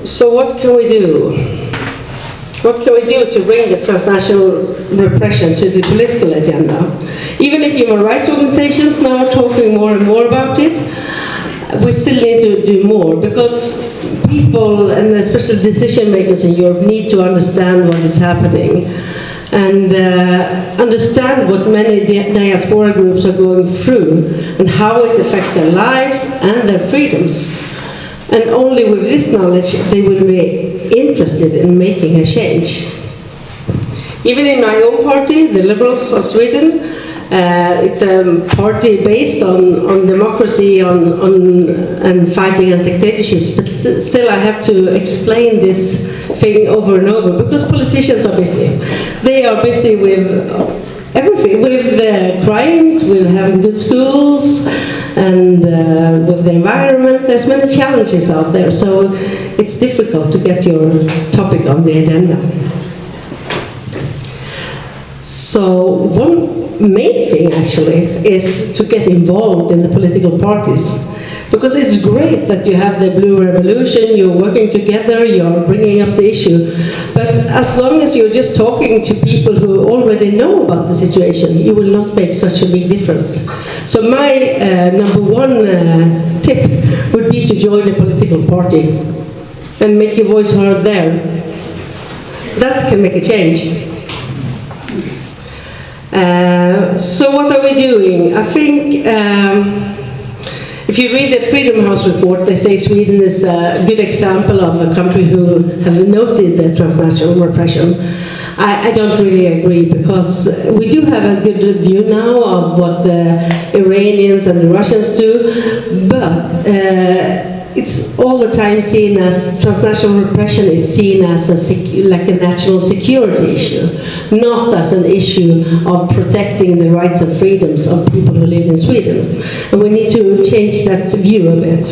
So what can we do? What can we do to bring the transnational repression to the political agenda? Even if human rights organizations now are talking more and more about it, we still need to do more, because people, and especially decision makers in Europe, need to understand what is happening. and understand what many diaspora groups are going through and how it affects their lives and their freedoms. And only with this knowledge they will be interested in making a change. Even in my own party, the Liberals of Sweden, it's a party based on democracy and fighting against dictatorships, but still I have to explain this thing over and over because politicians are busy. They are busy with everything, with crimes, with having good schools, and with the environment. There's many challenges out there, so it's difficult to get your topic on the agenda. So one main thing actually is to get involved in the political parties, because it's great that you have the Blue Revolution, you're working together, you're bringing up the issue, but as long as you're just talking to people who already know about the situation, you will not make such a big difference. So my number one tip would be to join a political party and make your voice heard there. That can make a change. So what are we doing? I think if you read the Freedom House report, they say Sweden is a good example of a country who have noted the transnational repression. I don't really agree, because we do have a good view now of what the Iranians and the Russians do, but it's all the time seen as transnational repression is seen as like a national security issue, not as an issue of protecting the rights and freedoms of people who live in Sweden. And we need to change that view a bit.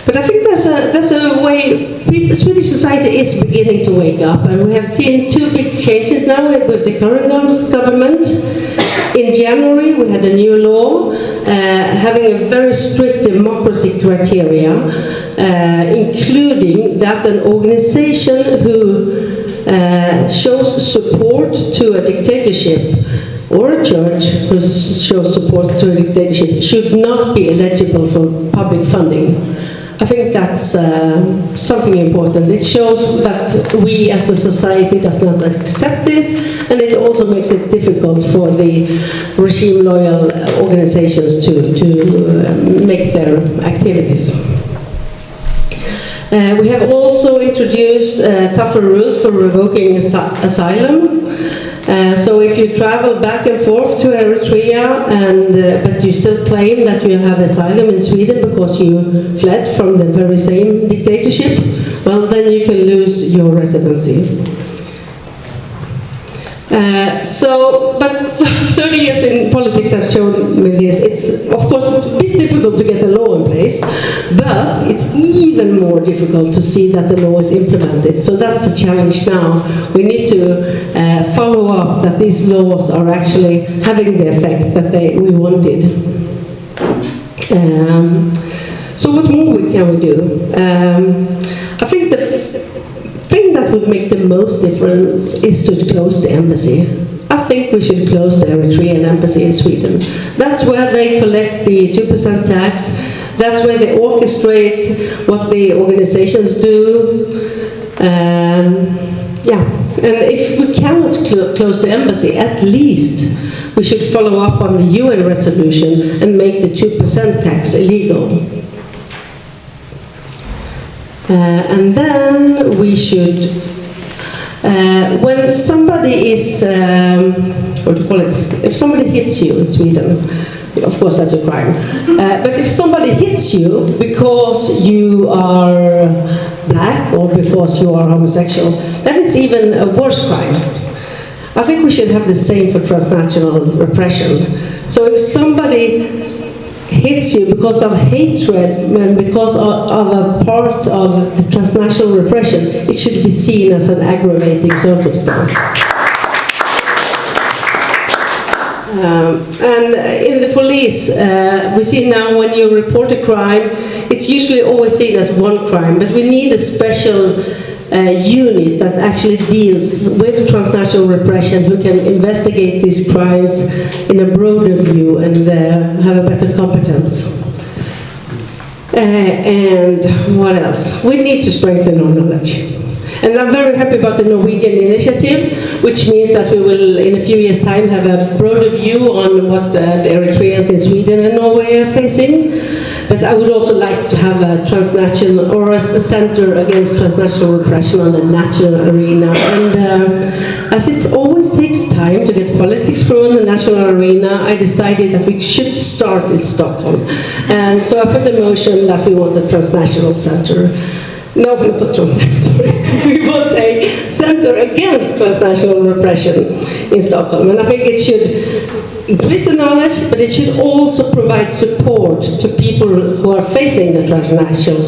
But I think there's a way. Swedish society is beginning to wake up, and we have seen two big changes now with the current government. In January, we had a new law having a very strict democracy criteria, including that an organization who shows support to a dictatorship or a church who shows support to a dictatorship should not be eligible for public funding. I think that's something important. It shows that we as a society does not accept this, and it also makes it difficult for the regime-loyal organizations to make their activities. We have also introduced tougher rules for revoking asylum. So if you travel back and forth to Eritrea, but you still claim that you have asylum in Sweden because you fled from the very same dictatorship, well, then you can lose your residency. But 30 years in politics have shown me this. It's, of course, it's a bit difficult to get the law in place, but it's even more difficult to see that the law is implemented. So that's the challenge now. We need to follow up that these laws are actually having the effect that we wanted. So what more can we do? I think the thing that would make the most difference is to close the embassy. I think we should close the Eritrean embassy in Sweden. That's where they collect the 2% tax. That's where they orchestrate what the organizations do. And if we cannot close the embassy, at least we should follow up on the UN resolution and make the 2% tax illegal. And then we should, when somebody is, what do you call it? If somebody hits you in Sweden, of course that's a crime. But if somebody hits you because you are black or because you are homosexual, then it's even a worse crime. I think we should have the same for transnational repression. So if somebody hits you because of hatred and because of a part of the transnational repression, it should be seen as an aggravating circumstance. And in the police, we see now when you report a crime, it's usually always seen as one crime, but we need a special unit that actually deals with transnational repression, who can investigate these crimes in a broader view and have a better competence. And what else? We need to strengthen our knowledge. And I'm very happy about the Norwegian initiative, which means that we will, in a few years' time, have a broader view on what the Eritreans in Sweden and Norway are facing. But I would also like to have a transnational, or a center against transnational repression on the national arena. And as it always takes time to get politics through in the national arena, I decided that we should start in Stockholm. And so I put the motion that we want a transnational center. No, not a transnational, sorry. We want a center against transnational repression in Stockholm. And I think it should increase the knowledge, but it should also provide support to people who are facing the transnational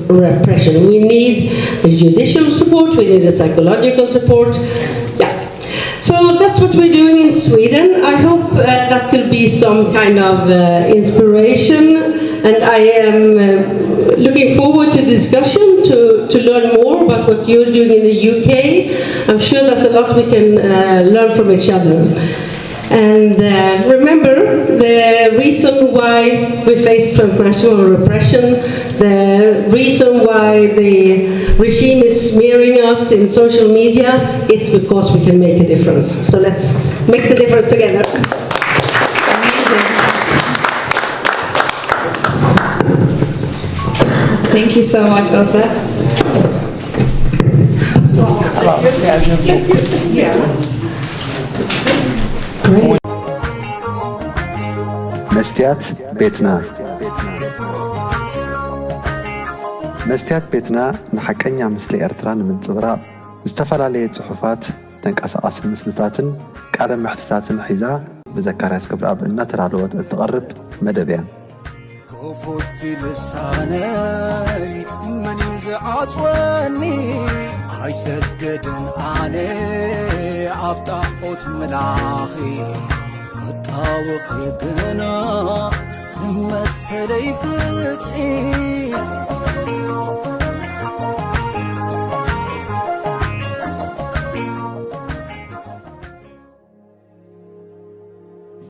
repression. We need the judicial support, we need the psychological support. Yeah. So that's what we're doing in Sweden. I hope that could be some kind of inspiration, and I am looking forward to discussion to learn more about what you're doing in the UK. I'm sure there's a lot we can learn from each other. And remember, the reason why we face transnational repression, the reason why the regime is smearing us in social media, it's because we can make a difference. So let's make the difference together. Thank you so much, Elsa. Mestyat Betna. Mestyat Betna ንሓቀኛ ምስሊ ኤርትራ ንምንጽብራቕ ዝተፈላለዩ ጽሑፋት ተንቀሳቓሲ ምስልታትን ቃለ መሕትታትን ሒዛ ብዘካርያስ ክብረኣብ እናተራለወት እትቐርብ መደብ እያ كفوت لساني من يزعصوني هاي سجدن علي عبطاقوت ملاخي قطاوخي قنا مسلي فتحي